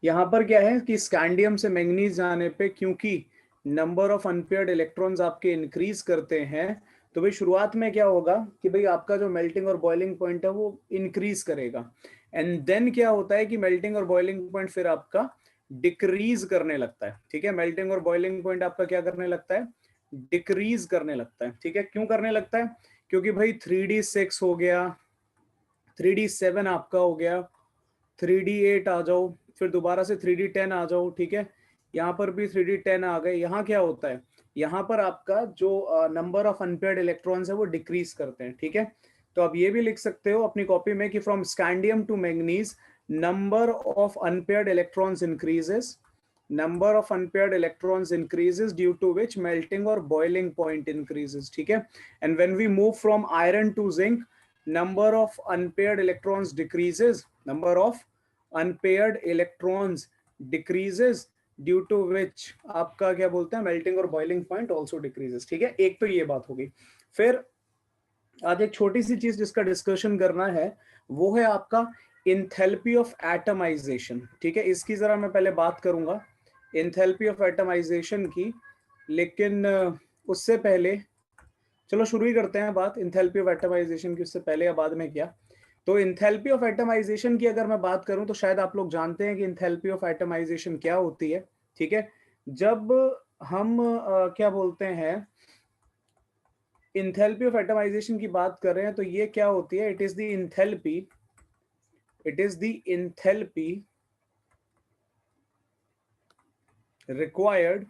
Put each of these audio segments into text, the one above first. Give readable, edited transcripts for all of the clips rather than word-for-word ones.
यहाँ पर क्या है कि स्कैंडियम से मैंगनीज जाने पे क्योंकि नंबर ऑफ अनपेयर्ड इलेक्ट्रॉन्स आपके इंक्रीज करते हैं, तो भाई शुरुआत में क्या होगा कि भाई आपका जो मेल्टिंग और बॉइलिंग पॉइंट है वो इंक्रीज करेगा, एंड देन क्या होता है कि मेल्टिंग और बॉइलिंग पॉइंट फिर आपका डिक्रीज करने लगता है। ठीक है, मेल्टिंग और बॉइलिंग पॉइंट आपका क्या करने लगता है, डिक्रीज करने लगता है। ठीक है, क्यों करने लगता है, क्योंकि भाई 3D6 हो गया, 3D7 आपका हो गया, 3D8 आ जाओ, फिर दोबारा से 3D10 आ जाओ। ठीक है, यहाँ पर भी 3D10 आ गए। यहाँ क्या होता है, यहाँ पर आपका जो नंबर ऑफ अनपेयर्ड इलेक्ट्रॉन्स है वो डिक्रीज करते हैं। ठीक है, तो आप ये भी लिख सकते हो अपनी कॉपी में कि from scandium to manganese number of unpaired electrons increases, number of unpaired electrons increases due to which melting or boiling point increases. ठीक है, and when we move from iron to zinc, number of unpaired electrons decreases, number of unpaired electrons decreases due to which आपका क्या बोलते हैं melting और boiling point also decreases. ठीक है, एक तो ये बात होगी। फिर आज एक छोटी सी चीज जिसका डिस्कशन करना है वो है आपका इंथैल्पी ऑफ एटमाइजेशन। ठीक है, इसकी जरा मैं पहले बात करूंगा इंथैल्पी ऑफ एटमाइजेशन की, लेकिन उससे पहले चलो शुरू ही करते हैं बात इंथैल्पी ऑफ एटमाइजेशन की। उससे पहले या बाद में क्या, तो इंथैल्पी ऑफ एटमाइजेशन की अगर मैं बात करूं तो शायद आप लोग जानते हैं कि इंथैल्पी ऑफ एटमाइजेशन क्या होती है। ठीक है, जब हम क्या बोलते हैं इंथैल्पी ऑफ एटमाइजेशन की बात कर रहे हैं तो ये क्या होती है, it is the enthalpy, it is the enthalpy required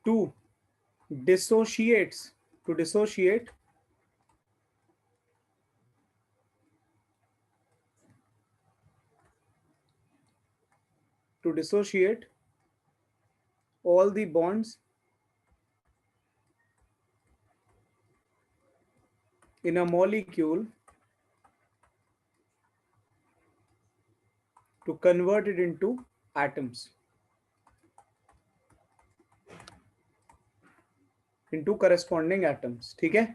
to dissociate all the bonds in a molecule to convert it into atoms, into corresponding atoms। ठीक है,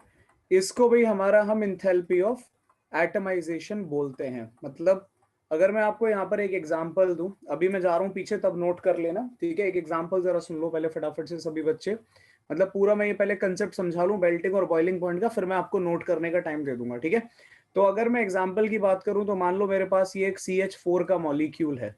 इसको भी हमारा हम इंथैल्पी ऑफ एटमाइजेशन बोलते हैं। मतलब अगर मैं आपको यहाँ पर एक एग्जांपल दूं, अभी मैं जा रहा हूँ पीछे तब नोट कर लेना। ठीक है, एक एग्जांपल जरा सुन लो पहले फटाफट से सभी बच्चे, मतलब पूरा मैं ये पहले कंसेप्ट समझा लूं बेल्टिंग और बॉइलिंग पॉइंट का, फिर मैं आपको नोट करने का टाइम दे दूंगा। ठीक है, तो अगर मैं एग्जांपल की बात करूं तो मान लो मेरे पास ये एक CH4 का मॉलिक्यूल है।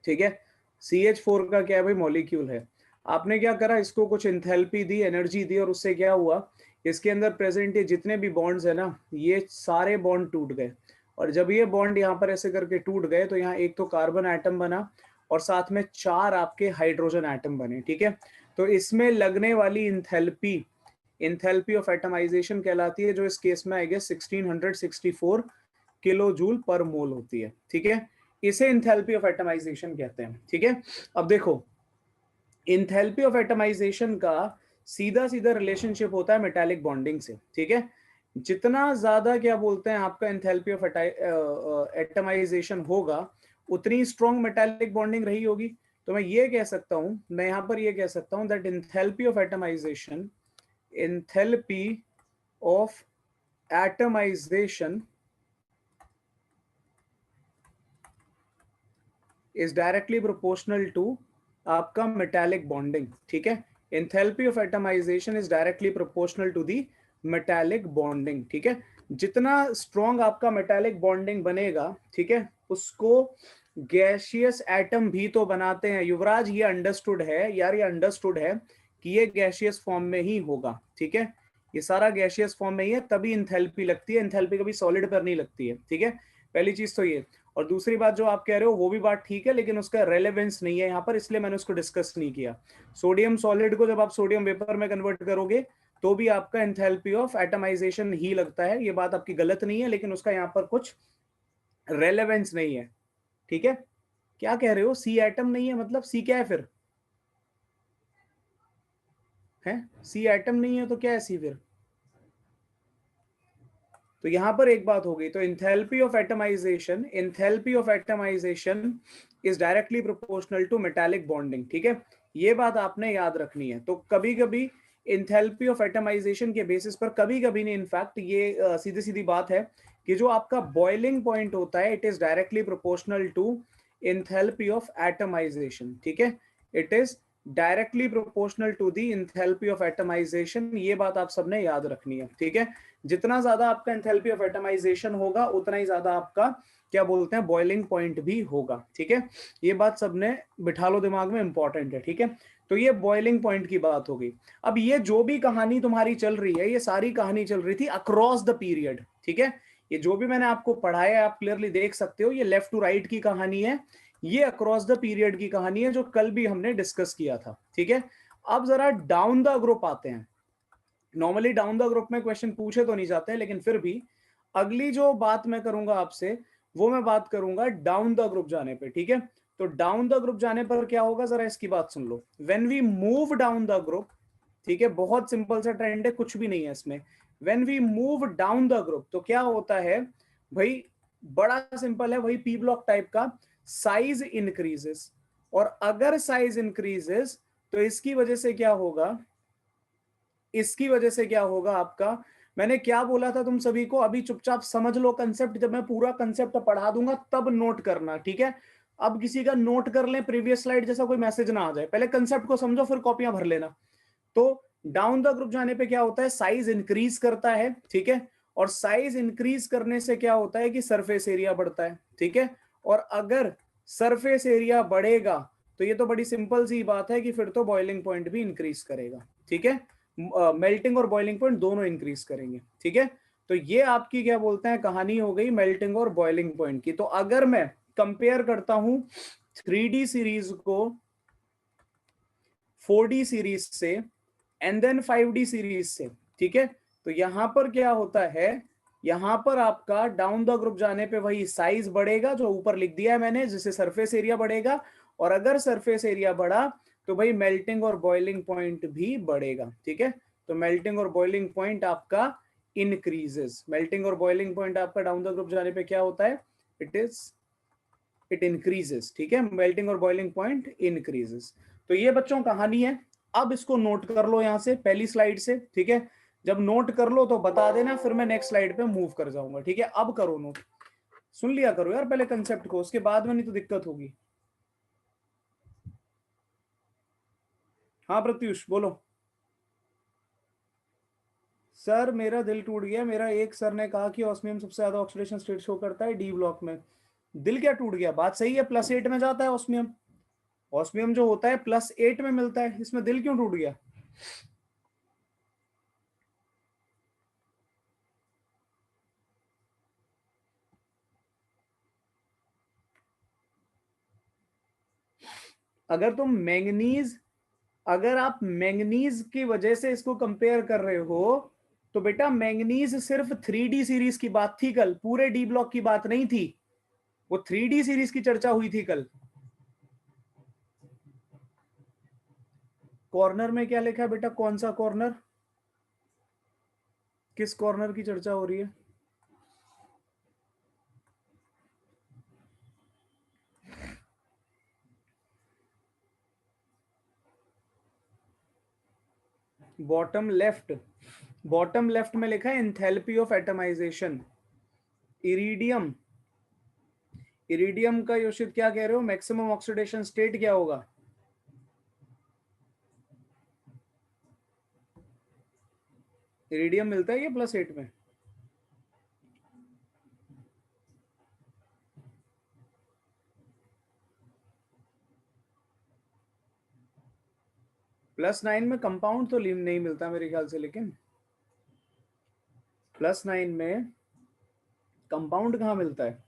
ठीक है, CH4 का क्या है भाई, मॉलिक्यूल है। आपने क्या करा, इसको कुछ इंथैल्पी दी, एनर्जी दी, और उससे क्या हुआ, इसके अंदर प्रेजेंट ये जितने भी बॉन्ड्स है ना, ये सारे बॉन्ड टूट गए। और जब ये बॉन्ड यहाँ पर ऐसे करके टूट गए तो यहाँ एक तो कार्बन एटम बना और साथ में 4 आपके हाइड्रोजन एटम बने। ठीक है, तो इसमें लगने वाली इंथैल्पी, इंथैल्पी ऑफ एटमाइजेशन कहलाती है, जो इस केस में आई गेस 1664 किलो जूल पर मोल होती है। ठीक है, इसे इंथैल्पी ऑफ एटमाइजेशन कहते हैं। ठीक है, अब देखो इंथैल्पी ऑफ एटमाइजेशन का सीधा सीधा रिलेशनशिप होता है मेटालिक बॉन्डिंग से। ठीक है, जितना ज्यादा क्या बोलते हैं आपका इंथैल्पी ऑफ एटमाइजेशन होगा उतनी स्ट्रॉन्ग मेटालिक बॉन्डिंग रही होगी। तो मैं ये कह सकता हूं, मैं यहां पर ये कह सकता हूं that enthalpy of atomisation, enthalpy of atomisation is directly proportional to आपका मेटालिक बॉन्डिंग। ठीक है, enthalpy of atomisation is directly proportional to the metallic bonding. ठीक है, जितना स्ट्रॉन्ग आपका मेटालिक बॉन्डिंग बनेगा, ठीक है, उसको गैसियस एटम भी तो बनाते हैं युवराज। ये अंडरस्टूड है यार, ये अंडरस्टूड है कि ये गैसियस फॉर्म में ही होगा। ठीक है, ये सारा गैसियस फॉर्म में ही है, तभी इंथैल्पी लगती है, इंथैल्पी कभी सॉलिड पर नहीं लगती है। ठीक है, पहली चीज तो ये। और दूसरी बात जो आप कह रहे हो वो भी बात ठीक है, लेकिन उसका रेलेवेंस नहीं है यहाँ पर, इसलिए मैंने उसको डिस्कस नहीं किया। सोडियम सॉलिड को जब आप सोडियम वेपर में कन्वर्ट करोगे तो भी आपका एंथैल्पी ऑफ एटमाइजेशन ही लगता है। ये बात आपकी गलत नहीं है, लेकिन उसका यहाँ पर कुछ रेलेवेंस नहीं है। ठीक है, क्या कह रहे हो, सी एटम नहीं है मतलब सी क्या है फिर, है सी एटम नहीं है तो क्या है सी फिर। तो यहां पर एक बात हो गई, तो enthalpy of atomisation, enthalpy of atomisation is directly proportional to metallic bonding. ठीक है, ये बात आपने याद रखनी है। तो कभी कभी इंथैल्पी ऑफ एटमाइजेशन के बेसिस पर, कभी कभी नहीं, इनफैक्ट ये सीधी सीधी बात है कि जो आपका बॉइलिंग पॉइंट होता है it is directly proportional to enthalpy of atomisation, ठीक है, it is directly proportional to the enthalpy of atomisation. ये बात आप सबने याद रखनी है, ठीक है। जितना ज्यादा आपका एंथैल्पी ऑफ एटमाइजेशन होगा उतना ही ज्यादा आपका क्या बोलते हैं बॉइलिंग पॉइंट भी होगा, ठीक है। ये बात सबने बिठा लो दिमाग में, इंपॉर्टेंट है, ठीक है। तो ये बॉइलिंग पॉइंट की बात हो गई। अब ये जो भी कहानी तुम्हारी चल रही है, ये सारी कहानी चल रही थी अक्रॉस द पीरियड, ठीक है। ये जो भी मैंने आपको पढ़ाया है आप क्लियरली देख सकते हो, ये लेफ्ट टू राइट की कहानी है, ये अक्रॉस द पीरियड की कहानी है जो कल भी हमने डिस्कस किया था, ठीक है। अब जरा डाउन द ग्रुप आते हैं। नॉर्मली डाउन द ग्रुप में क्वेश्चन पूछे तो नहीं जाते, लेकिन फिर भी अगली जो बात मैं करूंगा आपसे वो मैं बात करूंगा डाउन द ग्रुप जाने पे, ठीक है। तो डाउन द ग्रुप जाने पर क्या होगा, जरा इसकी बात सुन लो। When we move down the group, ठीक है, बहुत सिंपल सा ट्रेंड है, कुछ भी नहीं है इसमें। When we move down the group तो क्या होता है भाई, बड़ा सिंपल है, वही पी ब्लॉक टाइप का, साइज इंक्रीजेस। और अगर साइज इंक्रीजेस तो इसकी वजह से क्या होगा, इसकी वजह से क्या होगा आपका, मैंने क्या बोला था तुम सभी को, अभी चुपचाप समझ लो कंसेप्ट, जब मैं पूरा कंसेप्ट पढ़ा दूंगा तब नोट करना, ठीक है। अब किसी का नोट कर लें प्रीवियस स्लाइड जैसा कोई मैसेज ना आ जाए, पहले कंसेप्ट को समझो फिर कॉपियां भर लेना। तो डाउन द ग्रुप जाने पे क्या होता है, साइज इंक्रीज करता है, ठीक है। और साइज इंक्रीज करने से क्या होता है कि सरफेस एरिया बढ़ता है, ठीक है। और अगर सरफेस एरिया बढ़ेगा तो ये तो बड़ी सिंपल सी बात है कि फिर तो बॉइलिंग पॉइंट भी इंक्रीज करेगा, ठीक है। मेल्टिंग और बॉइलिंग पॉइंट दोनों इंक्रीज करेंगे, ठीक है। तो ये आपकी क्या बोलते हैं कहानी हो गई मेल्टिंग और बॉइलिंग पॉइंट की। तो अगर मैं कंपेयर करता हूं 3D सीरीज को 4D सीरीज से एंड देन 5D सीरीज से, ठीक है। तो यहां पर क्या होता है, यहां पर आपका डाउन द ग्रुप जाने पे वही साइज बढ़ेगा जो ऊपर लिख दिया है मैंने, जिससे सरफेस एरिया बढ़ेगा। और अगर सरफेस एरिया बढ़ा तो भाई मेल्टिंग और बॉइलिंग पॉइंट भी बढ़ेगा, ठीक है। तो मेल्टिंग और बॉइलिंग पॉइंट आपका इंक्रीजेस, मेल्टिंग और बॉइलिंग पॉइंट आपका डाउन द ग्रुप जाने पे क्या होता है, इट इंक्रीजेस, ठीक है। मेल्टिंग और बॉइलिंग पॉइंट इंक्रीजेस। तो ये बच्चों कहानी है। अब इसको नोट कर लो यहां से पहली स्लाइड से, ठीक है। जब नोट कर लो तो बता देना, फिर मैं नेक्स्ट स्लाइड पे मूव कर जाऊंगा, ठीक है। अब करो नोट, सुन लिया करो यार पहले कंसेप्ट को, उसके बाद में नहीं तो दिक्कत होगी। हाँ प्रत्युष बोलो। सर मेरा दिल टूट गया, मेरा एक सर ने कहा कि ऑस्मियम सबसे ज्यादा ऑक्सीडेशन स्टेट शो करता है डी ब्लॉक में। दिल क्या टूट गया, बात सही है, +8 में जाता है ऑस्मियम, ऑस्मियम जो होता है +8 में मिलता है, इसमें दिल क्यों टूट गया। अगर तुम मैंगनीज, अगर आप मैंगनीज की वजह से इसको कंपेयर कर रहे हो तो बेटा मैंगनीज सिर्फ 3D सीरीज की बात थी कल, पूरे डी ब्लॉक की बात नहीं थी, वो 3D सीरीज की चर्चा हुई थी कल। कॉर्नर में क्या लिखा है बेटा, कौन सा कॉर्नर, किस कॉर्नर की चर्चा हो रही है। बॉटम लेफ्ट, बॉटम लेफ्ट में लिखा है enthalpy of atomisation. Iridium, iridium का योशित क्या कह रहे हो, मैक्सिमम ऑक्सीडेशन स्टेट क्या होगा। इरिडियम मिलता है ये +8 में, +9 में कंपाउंड तो लीम नहीं मिलता मेरे ख्याल से, लेकिन +9 में कंपाउंड कहाँ मिलता है।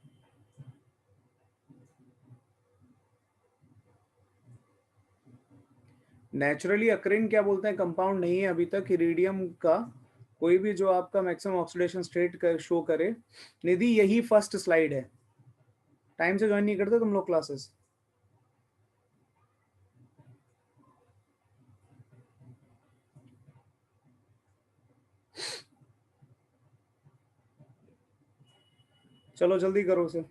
नेचुरली अकरिंग क्या बोलते हैं कंपाउंड नहीं है अभी तक इरिडियम का कोई भी जो आपका मैक्सिमम ऑक्सीडेशन स्टेट कर शो करे। निधि यही फर्स्ट स्लाइड है, टाइम से ज्वाइन नहीं करते तुम लोग क्लासेस। चलो जल्दी करो उसे।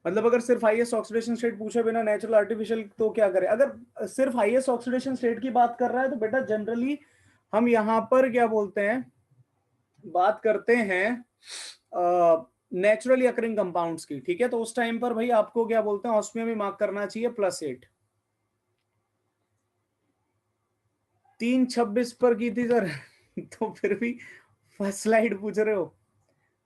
मतलब अगर सिर्फ हाईएस्ट ऑक्सीडेशन स्टेट पूछे बिना नेचुरल आर्टिफिशियल तो क्या करें? अगर सिर्फ हाईएस्ट ऑक्सीडेशन स्टेट की बात कर रहा है तो बेटा जनरली हम यहाँ पर क्या बोलते हैं, बात करते हैं नेचुरली अकरिंग कंपाउंड्स की, ठीक है। तो उस टाइम पर भाई आपको क्या बोलते हैं, ऑस्मिया में मार्क करना चाहिए +8। 3:26 पर की थी सर तो फिर भी फर्स्ट स्लाइड पूछ रहे हो।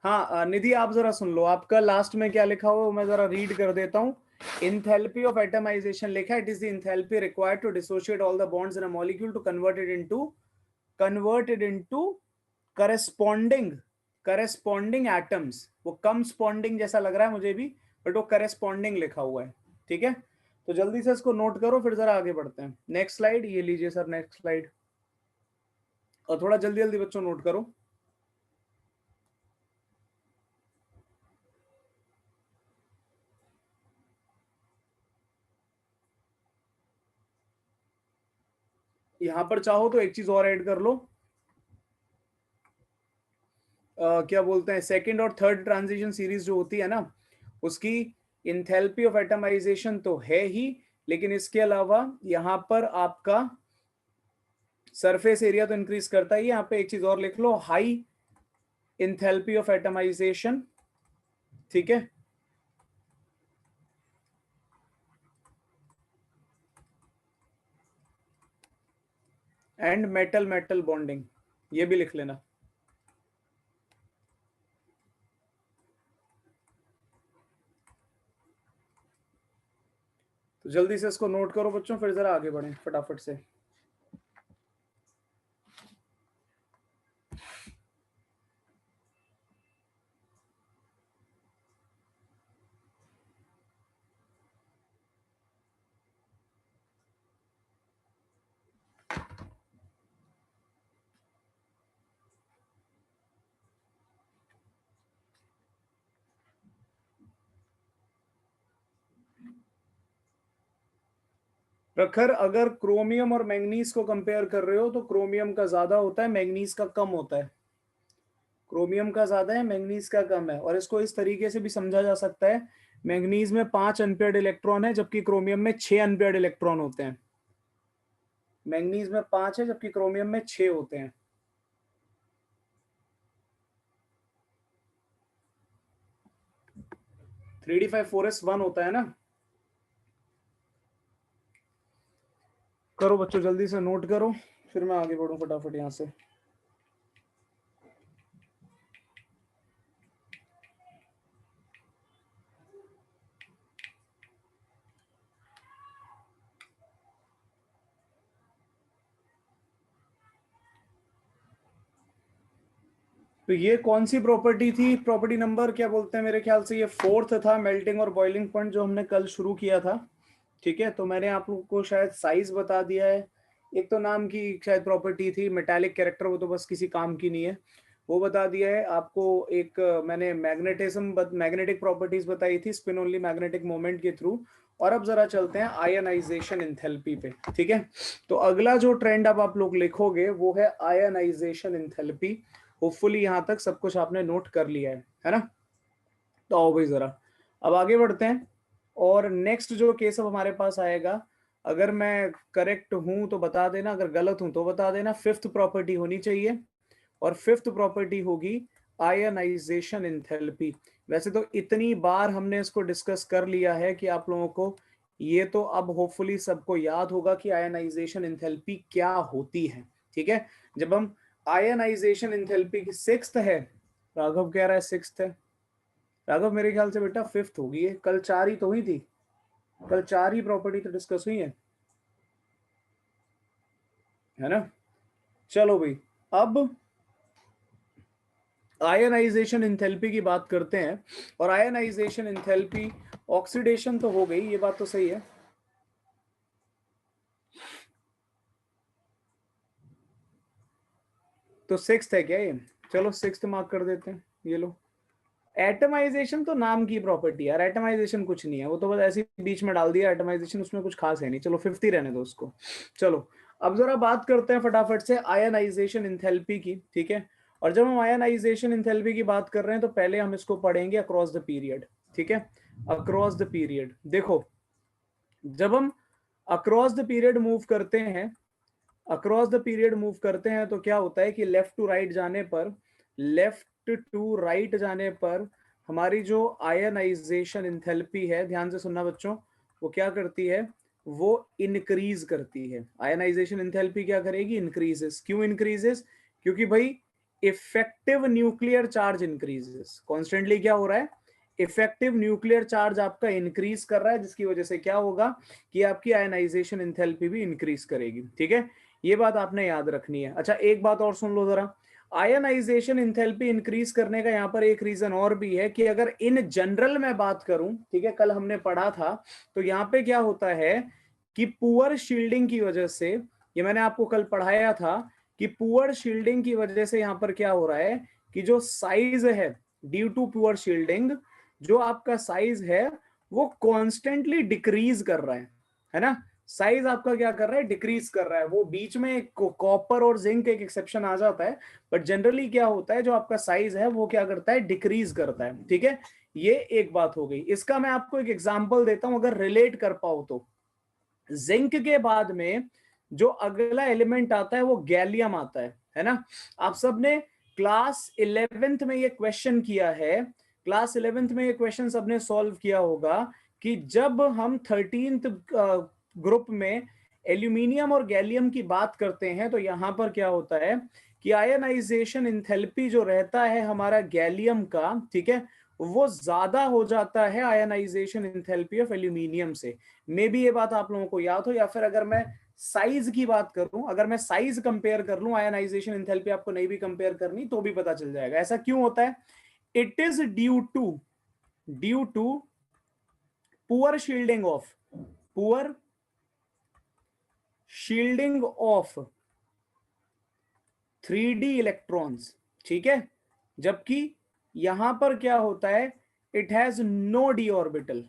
हाँ निधि आप जरा सुन लो, आपका लास्ट में क्या लिखा हुआ है मैं जरा रीड कर देता हूँ। इंथैल्पी ऑफ एटमाइजेशन लिखा है, it is the enthalpy required to dissociate all the bonds in a molecule to converted into corresponding atoms. वो कम स्पॉन्डिंग जैसा लग रहा है मुझे भी, बट वो करस्पॉन्डिंग लिखा हुआ है, ठीक है। तो जल्दी से इसको नोट करो, फिर जरा आगे बढ़ते हैं। नेक्स्ट स्लाइड, ये लीजिए सर नेक्स्ट स्लाइड, और थोड़ा जल्दी जल्दी बच्चों नोट करो। यहां पर चाहो तो एक चीज और ऐड कर लो, क्या बोलते हैं, सेकंड और थर्ड ट्रांजिशन सीरीज जो होती है ना, उसकी इंथैल्पी ऑफ एटमाइजेशन तो है ही, लेकिन इसके अलावा यहाँ पर आपका सरफेस एरिया तो इंक्रीज करता ही है। यहाँ पे एक चीज और लिख लो, हाई इंथैल्पी ऑफ एटमाइजेशन, ठीक है। एंड मेटल मेटल बॉन्डिंग, ये भी लिख लेना। तो जल्दी से इसको नोट करो बच्चों, फिर जरा आगे बढ़ें फटाफट से। प्रखर, अगर क्रोमियम और मैंगनीज को कंपेयर कर रहे हो तो क्रोमियम का ज्यादा होता है, मैंगनीज का कम होता है। क्रोमियम का ज्यादा है, मैंगनीज का कम है। और इसको इस तरीके से भी समझा जा सकता है, मैंगनीज में 5 अनपेयर्ड इलेक्ट्रॉन है जबकि क्रोमियम में 6 अनपेयर्ड इलेक्ट्रॉन होते हैं। मैंगनीज में 5 है जबकि क्रोमियम में 6 होते हैं। थ्री डी 5 4s 1 होता है ना। करो बच्चों जल्दी से नोट करो, फिर मैं आगे बढ़ूं फटाफट यहां से। तो ये कौन सी प्रॉपर्टी थी, प्रॉपर्टी नंबर क्या बोलते हैं, मेरे ख्याल से ये 4th था, मेल्टिंग और बॉइलिंग पॉइंट, जो हमने कल शुरू किया था, ठीक है। तो मैंने आप लोगों को शायद साइज बता दिया है। एक तो नाम की शायद प्रॉपर्टी थी मेटालिक कैरेक्टर, वो तो बस किसी काम की नहीं है, वो बता दिया है आपको। एक मैंने मैग्नेटिक प्रॉपर्टीज बताई थी, स्पिन ओनली मैग्नेटिक मोमेंट के थ्रू। और अब जरा चलते हैं आयनाइजेशन इंथैल्पी पे, ठीक है। तो अगला जो ट्रेंड अब आप लोग लिखोगे वो है आयनाइजेशन इंथैल्पी। होपफुली यहां तक सब कुछ आपने नोट कर लिया है ना। तो आओ भाई जरा अब आगे बढ़ते हैं। और नेक्स्ट जो केस अब हमारे पास आएगा, अगर मैं करेक्ट हूं तो बता देना, अगर गलत हूं तो बता देना। 5th प्रॉपर्टी होनी चाहिए, और 5th प्रॉपर्टी होगी आयनाइजेशन इंथैल्पी। वैसे तो इतनी बार हमने इसको डिस्कस कर लिया है कि आप लोगों को ये तो अब होपफुली सबको याद होगा कि आयनाइजेशन इंथैल्पी क्या होती है, ठीक है। जब हम आयनाइजेशन इंथैल्पी की 6th है, राघव कह रहा है 6th है। राघव मेरे ख्याल से बेटा 5th होगी है, कल 4 ही तो हुई थी, कल 4 ही प्रॉपर्टी तो डिस्कस हुई है ना। चलो भाई, अब आयनाइजेशन इंथैल्पी की बात करते हैं। और आयनाइजेशन इंथैल्पी, ऑक्सीडेशन तो हो गई, ये बात तो सही है। तो 6th है क्या ये? चलो 6th मार्क कर देते हैं, ये लो। एटमाइजेशन तो नाम की प्रॉपर्टी है यार, एटमाइजेशन कुछ नहीं है, वो तो बस ऐसे ही बीच में डाल दिया एटमाइजेशन, उसमें कुछ खास है नहीं। चलो 5th ही रहने दो उसको। चलो अब जरा बात करते हैं फटाफट से आयनाइजेशन इंथैल्पी की, ठीक है। और जब हम आयनाइजेशन इंथैल्पी की बात कर रहे हैं तो पहले हम इसको पढ़ेंगे अक्रॉस द पीरियड, ठीक है। Across the period. देखो जब हम अक्रॉस द पीरियड मूव करते हैं, अक्रॉस द पीरियड मूव करते हैं तो क्या होता है कि लेफ्ट टू राइट जाने पर, लेफ्ट टू राइट जाने पर हमारी जो आयनाइजेशन इंथैल्पी है, ध्यान से सुनना बच्चों, वो क्या करती है, वो इंक्रीज करती है। आयनाइजेशन इंथैल्पी क्या करेगी, इंक्रीजेस। क्यों इंक्रीजेस, क्योंकि भाई effective nuclear charge increases. Constantly क्या हो रहा है, इफेक्टिव न्यूक्लियर चार्ज आपका इंक्रीज कर रहा है, जिसकी वजह से क्या होगा कि आपकी आयनाइजेशन इंथैल्पी भी इंक्रीज करेगी। ठीक है, ये बात आपने याद रखनी है। अच्छा एक बात और सुन लो जरा, आयनाइजेशन इंथैल्पी इंक्रीज करने का यहाँ पर एक रीजन और भी है कि अगर इन जनरल मैं बात करूं, ठीक है, कल हमने पढ़ा था, तो यहाँ पे क्या होता है कि पुअर शील्डिंग की वजह से, ये मैंने आपको कल पढ़ाया था कि पुअर शील्डिंग की वजह से यहाँ पर क्या हो रहा है कि जो साइज है, ड्यू टू पुअर शील्डिंग, जो आपका साइज है वो कॉन्स्टेंटली डिक्रीज कर रहा है ना। साइज आपका क्या कर रहा है, डिक्रीज कर रहा है। वो बीच में कॉपर और जिंक एक एक्सेप्शन आ जाता है, बट जनरली क्या होता है, जो आपका साइज है वो क्या करता है, डिक्रीज करता है। ठीक है, ये एक बात हो गई। इसका मैं आपको एक एग्जांपल देता हूं, अगर रिलेट कर पाओ तो। जिंक के बाद में जो अगला एलिमेंट आता है वो गैलियम आता है ना। आप सबने क्लास 11th में ये क्वेश्चन किया है, क्लास 11th में ये क्वेश्चन सबने सॉल्व किया होगा कि जब हम 13th ग्रुप में एल्यूमिनियम और गैलियम की बात करते हैं तो यहां पर क्या होता है कि आयनाइजेशन इंथैल्पी जो रहता है हमारा गैलियम का, ठीक है, वो ज्यादा हो जाता है आयनाइजेशन इंथैल्पी ऑफ एल्यूमिनियम से। मे बी ये बात आप लोगों को याद हो, या फिर अगर मैं साइज की बात करूं, अगर मैं साइज कंपेयर कर लूं, आयनाइजेशन इंथैल्पी आपको नहीं भी कंपेयर करनी तो भी पता चल जाएगा। ऐसा क्यों होता है, it is due to poor shielding of, poor shielding of 3D electrons. ठीक है, जबकि यहां पर क्या होता है, it has no d orbital.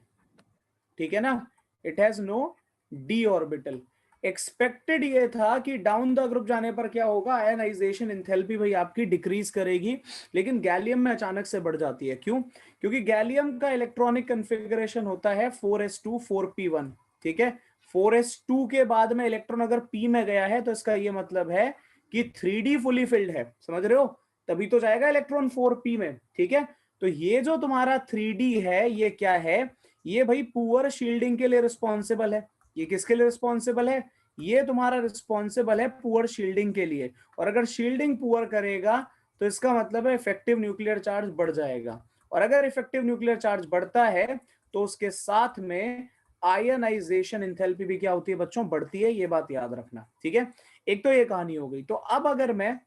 ठीक है ना, it has no d orbital. Expected ये था कि डाउन द ग्रुप जाने पर क्या होगा, आयनाइजेशन इंथैल्पी भाई आपकी डिक्रीज करेगी, लेकिन गैलियम में अचानक से बढ़ जाती है। क्यों, क्योंकि गैलियम का इलेक्ट्रॉनिक कन्फिगरेशन होता है 4s2 4p1। ठीक है, 4s2 के बाद में इलेक्ट्रॉन अगर p में गया है तो इसका ये मतलब है कि 3D फुली फिल्ड है, समझ रहे हो, तभी तो जाएगा इलेक्ट्रॉन 4p में। ठीक है, तो ये जो तुम्हारा 3D है ये क्या है, ये भाई पुअर शील्डिंग के लिए रिस्पॉन्सिबल है। ये किसके लिए रिस्पॉन्सिबल है, ये तुम्हारा रिस्पॉन्सिबल है पुअर शील्डिंग के लिए। और अगर शील्डिंग पुअर करेगा तो इसका मतलब है इफेक्टिव न्यूक्लियर चार्ज बढ़ जाएगा, और अगर इफेक्टिव न्यूक्लियर चार्ज बढ़ता है तो उसके साथ में आयनाइजेशन इंथैल्पी भी क्या होती है बच्चों, बढ़ती है। ये बात याद रखना। ठीक है, एक तो ये कहानी हो गई। तो अब अगर मैं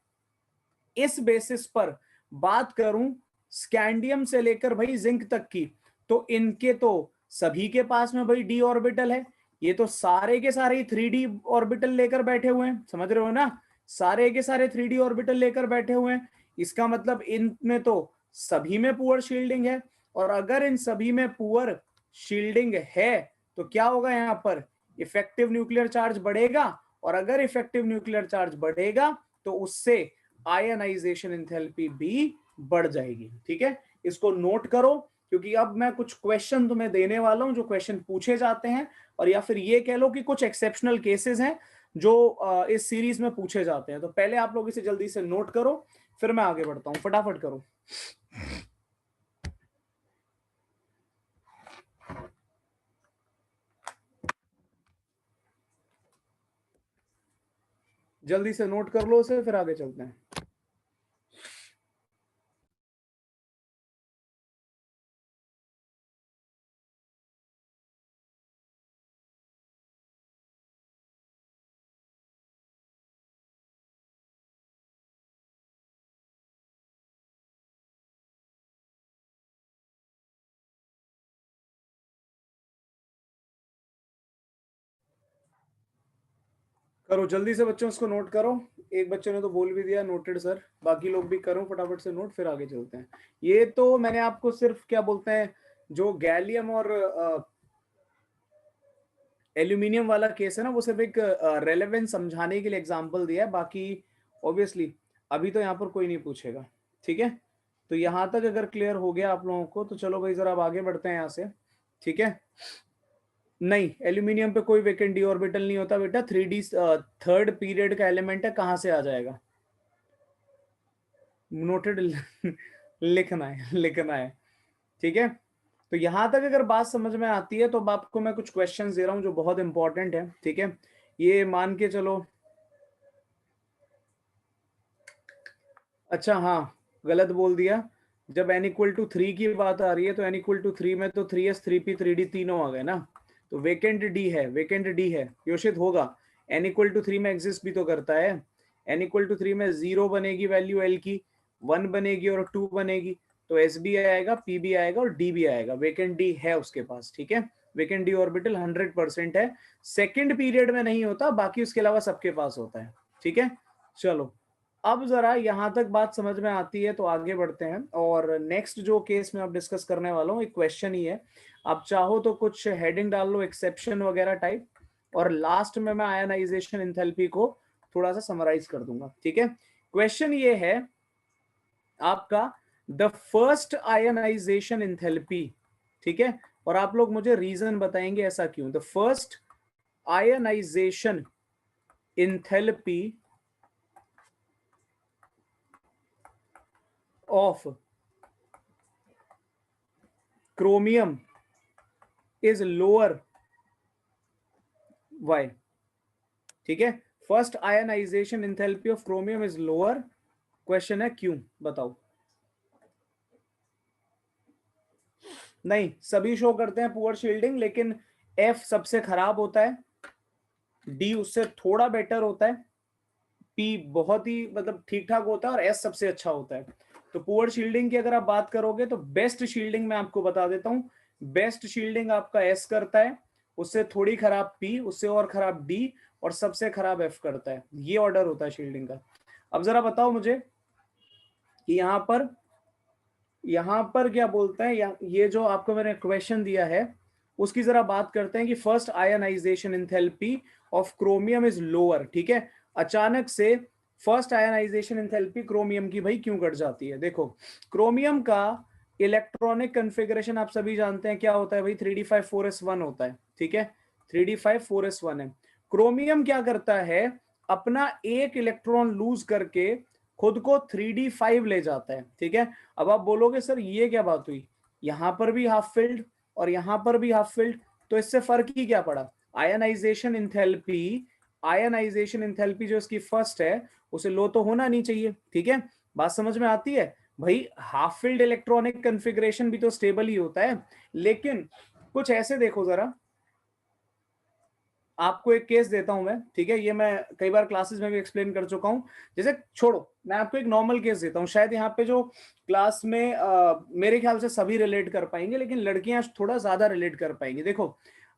इस बेसिस पर बात करूं स्कैंडियम से लेकर भाई जिंक तक की, तो इनके तो सभी के पास में भाई डी ऑर्बिटल है। ये तो सारे के सारे 3D ऑर्बिटल लेकर बैठे हुए हैं, समझ रहे हो ना, सारे के सारे 3D ऑर्बिटल लेकर बैठे हुए हैं। इसका मतलब इनमें तो सभी में पुअर शील्डिंग है, और अगर इन सभी में पुअर शील्डिंग है तो क्या होगा, यहां पर इफेक्टिव न्यूक्लियर चार्ज बढ़ेगा, और अगर इफेक्टिव न्यूक्लियर चार्ज बढ़ेगा तो उससे आयनाइजेशन इंथैल्पी भी बढ़ जाएगी। ठीक है, इसको नोट करो, क्योंकि अब मैं कुछ क्वेश्चन तुम्हें देने वाला हूं जो क्वेश्चन पूछे जाते हैं, और या फिर ये कह लो कि कुछ एक्सेप्शनल केसेस हैं जो इस सीरीज में पूछे जाते हैं। तो पहले आप लोग इसे जल्दी से नोट करो, फिर मैं आगे बढ़ता हूं, फटाफट करो। जल्दी से नोट कर लो उसे, फिर आगे चलते हैं। करो जल्दी से बच्चों, इसको नोट करो। एक बच्चे ने तो बोल भी दिया नोटेड सर, बाकी लोग भी करो फटाफट से नोट, फिर आगे चलते हैं। ये तो मैंने आपको सिर्फ क्या बोलते हैं, जो गैलियम और एल्यूमिनियम वाला केस है ना, वो सिर्फ एक रेलेवेंस समझाने के लिए एग्जांपल दिया है। बाकी ऑब्वियसली अभी तो यहाँ पर कोई नहीं पूछेगा। ठीक है, तो यहाँ तक अगर क्लियर हो गया आप लोगों को तो चलो भाई जरा अब आगे बढ़ते हैं यहाँ से। ठीक है, नहीं एल्यूमिनियम पे कोई वेकेंट डी ऑर्बिटल नहीं होता बेटा, 3D थर्ड पीरियड का एलिमेंट है, कहां से आ जाएगा? नोटेड लिखना है, लिखना है, ठीक है। तो यहां तक अगर बात समझ में आती है तो अब आपको मैं कुछ क्वेश्चंस दे रहा हूं जो बहुत इंपॉर्टेंट है, ठीक है। ये मान के चलो, अच्छा हाँ, गलत बोल दिया, जब n इक्वल टू 3 की बात आ रही है तो n इक्वल टू 3 में तो 3s 3p 3d तीनों आ गए ना, तो वेकेंट डी है, वेकेंट डी है, योशित होगा। n इक्वल टू 3 में एग्जिस्ट भी तो करता है, n इक्वल टू 3 में 0 बनेगी वैल्यू l की, 1 बनेगी और 2 बनेगी, तो s भी आएगा, p भी आएगा और d भी आएगा, वेकेंट डी है उसके पास, ठीक है। वेकेंट डी ऑर्बिटल 100% है, सेकेंड पीरियड में नहीं होता, बाकी उसके अलावा सबके पास होता है, ठीक है। चलो अब जरा यहां तक बात समझ में आती है तो आगे बढ़ते हैं, और नेक्स्ट जो केस में अब डिस्कस करने वाला हूँ एक क्वेश्चन ही है, आप चाहो तो कुछ हेडिंग डाल लो एक्सेप्शन वगैरह टाइप, और लास्ट में मैं आयनाइजेशन एंथैल्पी को थोड़ा सा समराइज कर दूंगा, ठीक है। क्वेश्चन ये है आपका, द फर्स्ट आयनाइजेशन एंथैल्पी, ठीक है, और आप लोग मुझे रीजन बताएंगे ऐसा क्यों। The first ionisation enthalpy of chromium is lower, why? ठीक है, first ionisation enthalpy of chromium is lower, question है क्यों, बताओ। नहीं, सभी शो करते हैं पुअर शील्डिंग, लेकिन F सबसे खराब होता है, D उससे थोड़ा बेटर होता है, P बहुत ही मतलब ठीक ठाक होता है, और S सबसे अच्छा होता है। तो पुअर शील्डिंग की अगर आप बात करोगे तो बेस्ट शील्डिंग मैं आपको बता देता हूं, बेस्ट शील्डिंग आपका S करता है, उससे थोड़ी खराब P, उससे और खराब D, और सबसे खराब F करता है, ये ऑर्डर होता है शील्डिंग का। अब जरा बताओ मुझे कि यहां पर क्या बोलता है, ये जो आपको मैंने क्वेश्चन दिया है उसकी जरा बात करते हैं कि first ionisation enthalpy of chromium is lower, ठीक है। अचानक से फर्स्ट आयनाइजेशन एंथैल्पी क्रोमियम की भाई क्यों घट जाती है? देखो, क्रोमियम का इलेक्ट्रॉनिक कन्फिगरेशन आप सभी जानते हैं क्या होता है भाई, 3d5 4s1 होता है, ठीक है, 3d5 4s1 है। क्रोमियम क्या करता है, अपना एक इलेक्ट्रॉन लूज करके खुद को 3d5 ले जाता है, ठीक है। अब आप बोलोगे सर ये क्या बात हुई, यहां पर भी हाफ फिल्ड और यहां पर भी हाफ फिल्ड, तो इससे फर्क ही क्या पड़ा? आयनाइजेशन इंथैल्पी, आयनाइजेशन इंथैल्पी जो इसकी फर्स्ट है उसे लो तो होना नहीं चाहिए, ठीक है। बात समझ में आती है भाई, हाफ फिल्ड इलेक्ट्रॉनिक कन्फिग्रेशन भी तो स्टेबल ही होता है, लेकिन कुछ ऐसे देखो जरा, आपको एक केस देता हूं मैं, ठीक है, ये मैं कई बार क्लासेस में भी एक्सप्लेन कर चुका हूं। जैसे छोड़ो, मैं आपको एक नॉर्मल केस देता हूं, शायद यहाँ पे जो क्लास में मेरे ख्याल से सभी रिलेट कर पाएंगे, लेकिन लड़कियां थोड़ा ज्यादा रिलेट कर पाएंगी। देखो,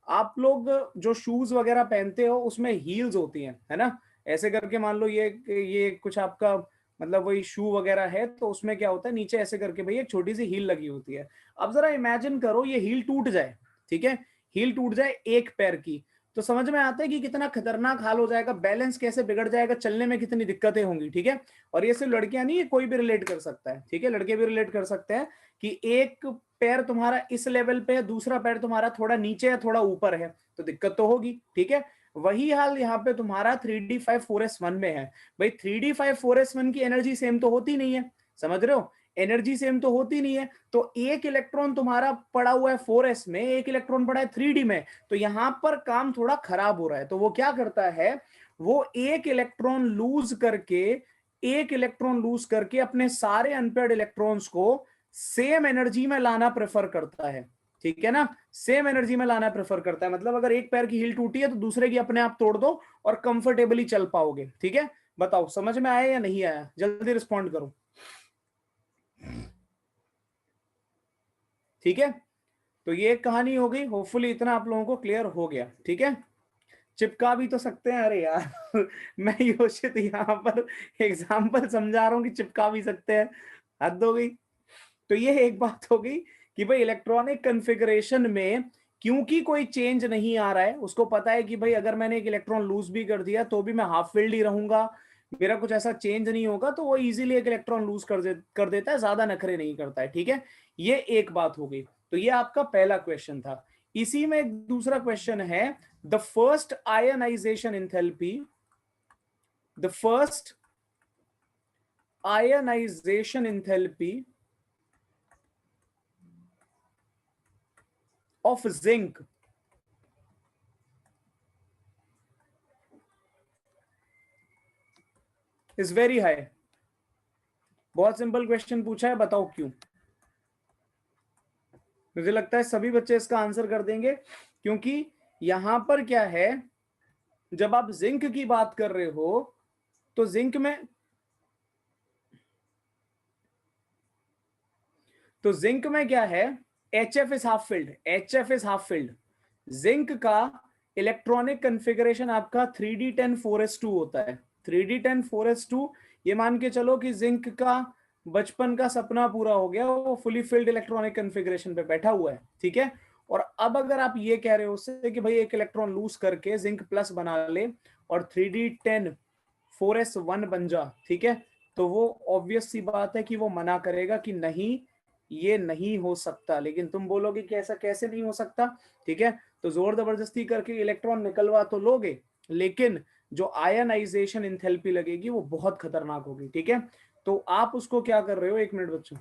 आप लोग जो शूज वगैरह पहनते हो उसमें हील्स होती हैं, है ना, ऐसे करके मान लो ये कुछ आपका मतलब वही शू वगैरह है, तो उसमें क्या होता है, नीचे ऐसे करके भाई एक छोटी सी हील लगी होती है। अब जरा इमेजिन करो ये हील टूट जाए, ठीक है, हील टूट जाए एक पैर की, तो समझ में आता है कि कितना खतरनाक हाल हो जाएगा, बैलेंस कैसे बिगड़ जाएगा, चलने में कितनी दिक्कतें होंगी, ठीक है। और ये सिर्फ लड़कियां नहीं है, कोई भी रिलेट कर सकता है, ठीक है, लड़के भी रिलेट कर सकते हैं कि एक पैर तुम्हारा इस लेवल पे है, दूसरा पैर तुम्हारा थोड़ा नीचे है थोड़ा ऊपर है, तो दिक्कत तो होगी, ठीक है। वही हाल यहाँ पे तुम्हारा 3d5 4s1 में है। भाई 3d5 4s1 की एनर्जी सेम तो होती नहीं है, समझ रहे हो, एनर्जी सेम तो होती नहीं है, तो एक इलेक्ट्रॉन तुम्हारा पड़ा हुआ है 4s में, एक इलेक्ट्रॉन पड़ा है 3d में, तो यहां पर काम थोड़ा खराब हो रहा है। तो वो क्या करता है, वो एक इलेक्ट्रॉन लूज करके अपने सारे अनपेयर्ड इलेक्ट्रॉन्स को सेम एनर्जी में लाना प्रेफर करता है, ठीक है ना, सेम एनर्जी में लाना प्रेफर करता है। मतलब अगर एक पैर की हील टूटी है तो दूसरे की अपने आप तोड़ दो और कंफर्टेबली चल पाओगे, ठीक है। बताओ समझ में आया या नहीं आया, जल्दी रिस्पॉन्ड करो, ठीक है। तो ये कहानी हो गई, होपफुली इतना आप लोगों को क्लियर हो गया, ठीक है। चिपका भी तो सकते हैं, अरे यार मैं योशित यहाँ पर एग्जाम्पल समझा रहा हूँ कि चिपका भी सकते हैं, हद हो गई। तो ये एक बात हो गई कि भाई इलेक्ट्रॉनिक कन्फिगरेशन में क्योंकि कोई चेंज नहीं आ रहा है, उसको पता है कि भाई अगर मैंने एक इलेक्ट्रॉन लूज भी कर दिया तो भी मैं हाफ फिल्ड ही रहूंगा, मेरा कुछ ऐसा चेंज नहीं होगा, तो वो इजीली एक इलेक्ट्रॉन लूज कर देता है, ज्यादा नखरे नहीं करता है, ठीक है। ये एक बात हो गई, तो ये आपका पहला क्वेश्चन था। इसी में एक दूसरा क्वेश्चन है, the first ionisation enthalpy, the first ionisation enthalpy of zinc is very high. बहुत सिंपल क्वेश्चन पूछा है, बताओ क्यों। मुझे लगता है सभी बच्चे इसका आंसर कर देंगे, क्योंकि यहां पर क्या है, जब आप जिंक की बात कर रहे हो तो जिंक में क्या है, HF is half filled, HF is half filled. Zinc का इलेक्ट्रॉनिक कन्फिगरेशन आपका 3d10 4s2 होता है। 3d10 4s2, ये मान के चलो कि जिंक का बचपन का सपना पूरा हो गया, वो फुली फिल्ड इलेक्ट्रॉनिक कन्फिगरेशन पे बैठा हुआ है, ठीक है। और अब अगर आप ये कह रहे हो उससे कि भाई एक इलेक्ट्रॉन लूज करके जिंक प्लस बना ले और 3d10 4s1 बन जा, ठीक है, तो वो ऑब्वियस सी बात है कि वो मना करेगा कि नहीं, ये नहीं हो सकता। लेकिन तुम बोलोगे कि ऐसा कैसे नहीं हो सकता, ठीक है, तो जोर जबरदस्ती करके इलेक्ट्रॉन निकलवा तो लोगे, लेकिन जो आयनाइजेशन एंथैल्पी लगेगी वो बहुत खतरनाक होगी, ठीक है। तो आप उसको क्या कर रहे हो, एक मिनट बच्चों,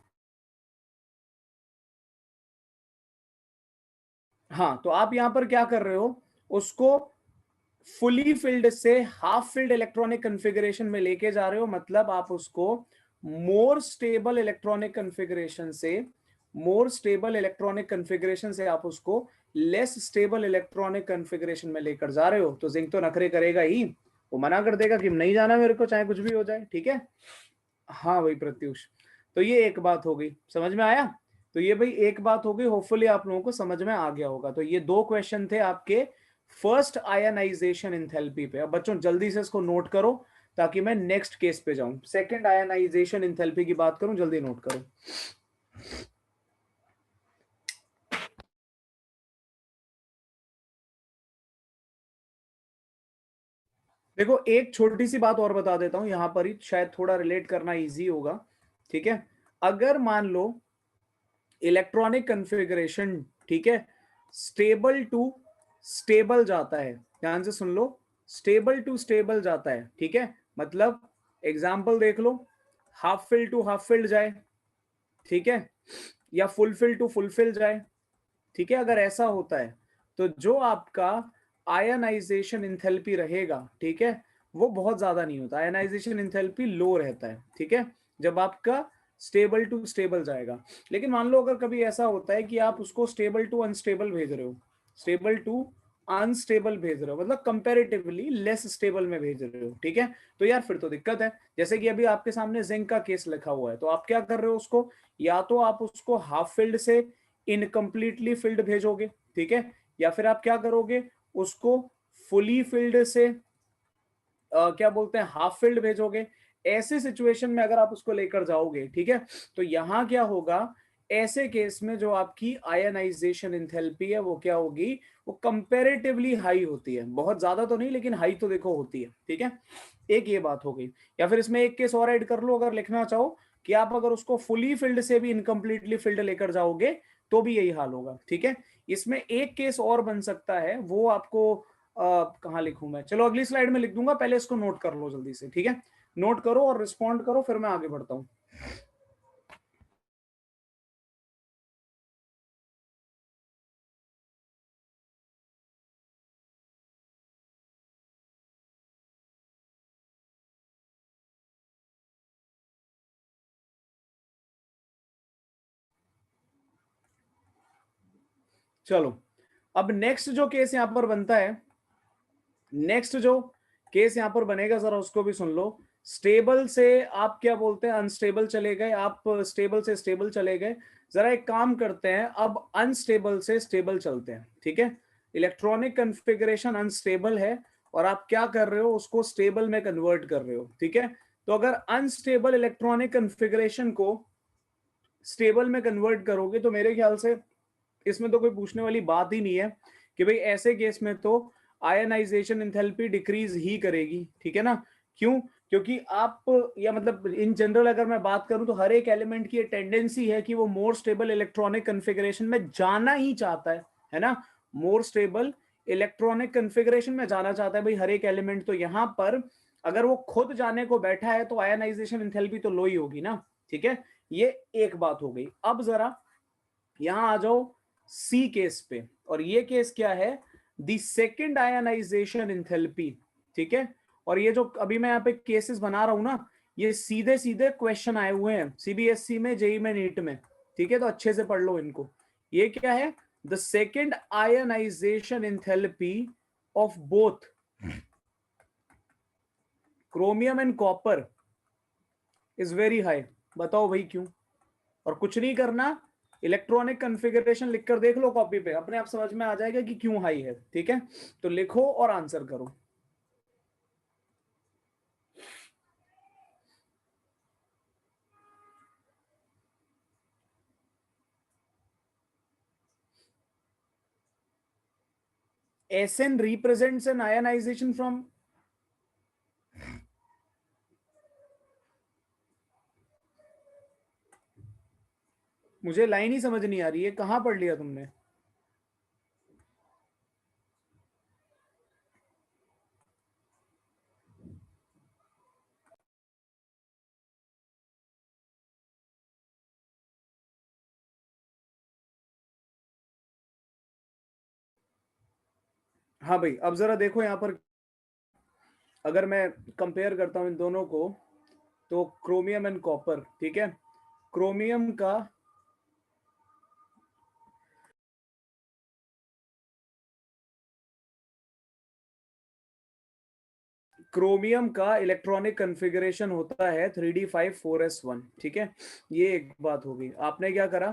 हाँ, तो आप यहां पर क्या कर रहे हो, उसको फुली फिल्ड से हाफ फिल्ड इलेक्ट्रॉनिक कन्फिगरेशन में लेके जा रहे हो। मतलब आप उसको मोर स्टेबल इलेक्ट्रॉनिक कन्फिगरेशन से, मोर स्टेबल इलेक्ट्रॉनिक कन्फिगरेशन से आप उसको लेस स्टेबल इलेक्ट्रॉनिक कन्फिगरेशन में लेकर जा रहे हो। तो जिंक तो नखरे करेगा ही, वो मना कर देगा कि नहीं जाना मेरे को, चाहे कुछ भी हो जाए, ठीक है। हाँ भाई प्रत्युष, तो ये एक बात हो गई, समझ में आया। तो ये भाई एक बात हो गई, होपफुली आप लोगों को समझ में आ गया होगा। तो ये दो क्वेश्चन थे आपके फर्स्ट आयनाइजेशन एंथैल्पी पे। अब बच्चों जल्दी से इसको नोट करो ताकि मैं नेक्स्ट केस पे जाऊं। सेकंड आयनाइजेशन एंथैल्पी की बात करूं, जल्दी नोट करो। देखो एक छोटी सी बात और बता देता हूं यहां पर ही, शायद थोड़ा रिलेट करना इजी होगा, ठीक है। अगर मान लो इलेक्ट्रॉनिक कन्फिगरेशन, ठीक है, स्टेबल टू स्टेबल जाता है, ध्यान से सुन लो, स्टेबल टू स्टेबल जाता है, ठीक है। मतलब एग्जाम्पल देख लो, half fill to half filled जाए, ठीक है, या full fill to full fill जाए, ठीक है। अगर ऐसा होता है तो जो आपका आयनाइजेशन इंथैल्पी रहेगा, ठीक है, वो बहुत ज्यादा नहीं होता, आयनाइजेशन इंथैल्पी लो रहता है, ठीक है, जब आपका स्टेबल टू स्टेबल जाएगा। लेकिन मान लो अगर कभी ऐसा होता है कि आप उसको स्टेबल टू अनस्टेबल भेज रहे हो, स्टेबल टू अनस्टेबल भेज रहे हो, मतलब कंपैरेटिवली लेस स्टेबल में भेज रहे हो, ठीक है, तो यार फिर तो दिक्कत है। जैसे कि अभी आपके सामने जिंक का केस लिखा हुआ है, तो आप क्या कर रहे हो, उसको या तो आप उसको हाफ फिल्ड से इनकम्प्लीटली फिल्ड भेजोगे, ठीक है, या फिर आप क्या करोगे, उसको फुली फिल्ड से क्या बोलते हैं, हाफ फील्ड भेजोगे। ऐसे सिचुएशन में अगर आप उसको लेकर जाओगे, ठीक है, तो यहां क्या होगा, ऐसे केस में जो आपकी आयनाइजेशन एंथैल्पी है वो क्या होगी, वो कंपैरेटिवली हाई होती है, बहुत ज्यादा तो नहीं लेकिन हाई तो देखो होती है, ठीक है। एक ये बात हो गई। या फिर इसमें एक केस और ऐड कर लो, अगर लिखना चाहो कि आप अगर उसको फुली फिल्ड से भी इनकम्प्लीटली फिल्ड लेकर जाओगे तो भी यही हाल होगा, ठीक है। इसमें एक केस और बन सकता है, वो आपको कहाँ लिखूं मैं, चलो अगली स्लाइड में लिख दूंगा, पहले इसको नोट कर लो जल्दी से, ठीक है। नोट करो और रिस्पॉन्ड करो, फिर मैं आगे बढ़ता हूं। चलो अब नेक्स्ट जो केस यहां पर बनता है, नेक्स्ट जो केस यहां पर बनेगा जरा उसको भी सुन लो। स्टेबल से आप क्या बोलते हैं, अनस्टेबल चले गए, आप स्टेबल से स्टेबल चले गए। जरा एक काम करते हैं, अब अनस्टेबल से स्टेबल चलते हैं, ठीक है। इलेक्ट्रॉनिक कन्फिग्रेशन अनस्टेबल है और आप क्या कर रहे हो, उसको स्टेबल में कन्वर्ट कर रहे हो, ठीक है। तो अगर अनस्टेबल इलेक्ट्रॉनिक कन्फिग्रेशन को स्टेबल में कन्वर्ट करोगे तो मेरे ख्याल से इसमें तो कोई पूछने वाली बात ही नहीं है कि भाई ऐसे केस में तो आयनाइजेशन एंथैल्पी डिक्रीज ही करेगी, ठीक है ना। क्यों, क्योंकि आप, या मतलब इन जनरल अगर मैं बात करूं तो हर एक एलिमेंट की टेंडेंसी है कि वो मोर स्टेबल इलेक्ट्रॉनिक कन्फिगरेशन में जाना ही चाहता है ना। मोर स्टेबल इलेक्ट्रॉनिक कन्फिगरेशन में जाना चाहता है भाई हर एक एलिमेंट, तो यहां पर अगर वो खुद जाने को बैठा है तो आयनाइजेशन एंथैल्पी तो लो ही होगी ना, ठीक है। ये एक बात हो गई। अब जरा यहां आ जाओ सी केस पे, और ये केस क्या है, द सेकेंड आयनाइजेशन एंथैल्पी, ठीक है। और ये जो अभी मैं यहाँ पे केसेस बना रहा हूं ना, ये सीधे सीधे क्वेश्चन आए हुए हैं सीबीएसई में, जेई में, नीट में, ठीक है, तो अच्छे से पढ़ लो इनको। ये क्या है, the second ionisation enthalpy of both chromium and copper is very high. बताओ भाई क्यों। और कुछ नहीं करना, इलेक्ट्रॉनिक कॉन्फ़िगरेशन लिखकर देख लो कॉपी पे, अपने आप समझ में आ जाएगा कि क्यों हाई है, ठीक है। तो लिखो और आंसर करो। Sn represents an ionization from, मुझे लाइन ही समझ नहीं आ रही है, कहां पढ़ लिया तुमने। हाँ भाई, अब जरा देखो यहाँ पर, अगर मैं कंपेयर करता हूँ इन दोनों को, तो क्रोमियम एंड कॉपर, ठीक है। क्रोमियम का क्रोमियम का इलेक्ट्रॉनिक कन्फिगरेशन होता है 3d5 4s1, ठीक है। ये एक बात हो गई। आपने क्या करा,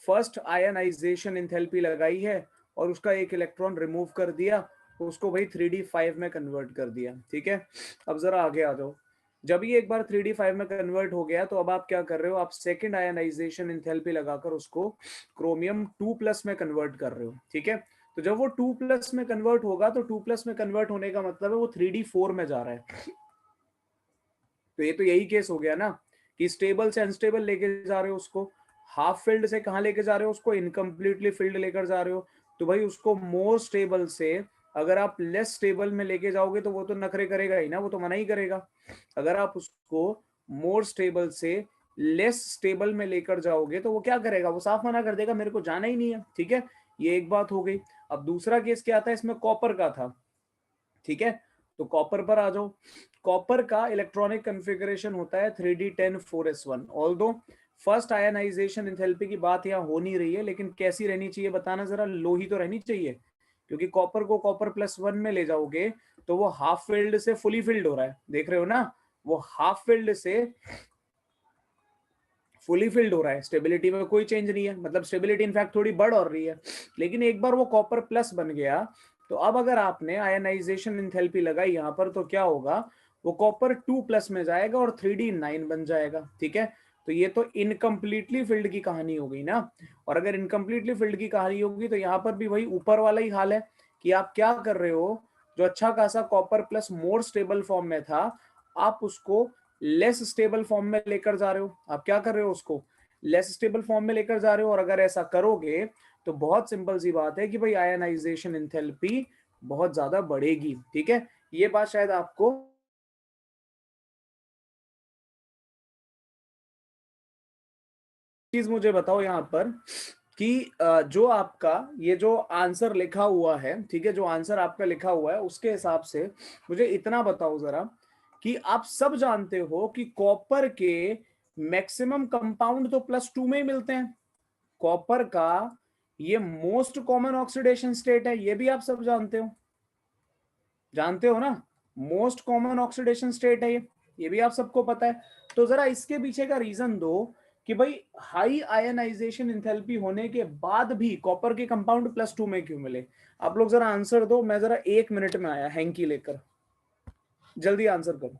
फर्स्ट आयनाइजेशन एंथैल्पी लगाई है और उसका एक इलेक्ट्रॉन रिमूव कर दिया, उसको भाई 3d5 में कन्वर्ट कर दिया, ठीक है। अब जरा आगे आ जाओ। जब ये एक बार 3d5 में कन्वर्ट हो गया, तो अब आप क्या कर रहे हो, आप सेकेंड आयनाइजेशन एंथैल्पी लगाकर उसको क्रोमियम 2+ में कन्वर्ट कर रहे हो, ठीक है। तो जब वो 2+ में कन्वर्ट होगा, तो 2+ में कन्वर्ट होने का मतलब है वो 3d4 में जा रहा है। तो ये तो यही केस हो गया ना, कि स्टेबल से अनस्टेबल लेके जा रहे हो उसको, हाफ फिल्ड से कहाँ लेके जा रहे हो उसको, इनकम्प्लीटली फिल्ड लेकर जा रहे हो। तो भाई उसको मोर स्टेबल से अगर आप लेस स्टेबल में लेके जाओगे, तो वो तो नखरे करेगा ही ना, वो तो मना ही करेगा। अगर आप उसको मोर स्टेबल से लेस स्टेबल में लेकर जाओगे, तो वो क्या करेगा, वो साफ मना कर देगा, मेरे को जाना ही नहीं है, ठीक है। ये एक बात हो गई। अब दूसरा केस क्या था, इसमें कॉपर का था, ठीक है। तो कॉपर पर आ जाओ। कॉपर का इलेक्ट्रॉनिक कन्फिगरेशन होता है 3d10 4s1। Although first ionisation enthalpy की बात यहाँ हो नहीं रही है, लेकिन कैसी रहनी चाहिए बताना जरा, लो ही तो रहनी चाहिए, क्योंकि कॉपर को कॉपर+1 में ले जाओगे तो वो हाफ फिल्ड से फुली फिल्ड हो रहा है, देख रहे हो ना, वो हाफ फिल्ड से फुली फिल्ड हो रहा है, स्टेबिलिटी में कोई चेंज नहीं है, मतलब स्टेबिलिटी इनफैक्ट थोड़ी बढ़ और रही है। लेकिन एक बार वो कॉपर प्लस बन गया, तो अब अगर आपने आयनाइजेशन एंथैल्पी लगाई यहाँ पर, तो क्या होगा, वो कॉपर 2+ में जाएगा और 3d9 बन जाएगा, ठीक है। तो ये तो इनकम्प्लीटली फिल्ड की कहानी हो गई ना। और अगर इनकम्प्लीटली फिल्ड की कहानी होगी, तो यहाँ पर भी वही ऊपर वाला ही हाल है, कि आप क्या कर रहे हो, जो अच्छा खासा copper plus more stable form में था, आप उसको लेस स्टेबल फॉर्म में लेकर जा रहे हो। आप क्या कर रहे हो, उसको लेस स्टेबल फॉर्म में लेकर जा रहे हो। और अगर ऐसा करोगे, तो बहुत सिंपल सी बात है कि भाई आयनाइजेशन एंथैल्पी बहुत ज्यादा बढ़ेगी, ठीक है। ये बात शायद आपको, चीज मुझे बताओ यहाँ पर, कि जो आपका ये जो आंसर लिखा हुआ है, ठीक है, जो आंसर आपका लिखा हुआ है, उसके हिसाब से मुझे इतना बताओ जरा, कि आप सब जानते हो कि कॉपर के मैक्सिमम कंपाउंड तो +2 में ही मिलते हैं। कॉपर का ये मोस्ट कॉमन ऑक्सीडेशन स्टेट है, ये भी आप सब जानते हो, जानते हो ना, मोस्ट कॉमन ऑक्सीडेशन स्टेट है ये भी आप सबको पता है। तो जरा इसके पीछे का रीजन दो, कि भाई हाई आयनाइजेशन इंथैल्पी होने के बाद भी कॉपर के कंपाउंड +2 में क्यों मिले। आप लोग जरा आंसर दो, मैं जरा 1 मिनट में आया हैंकी लेकर, जल्दी आंसर करो।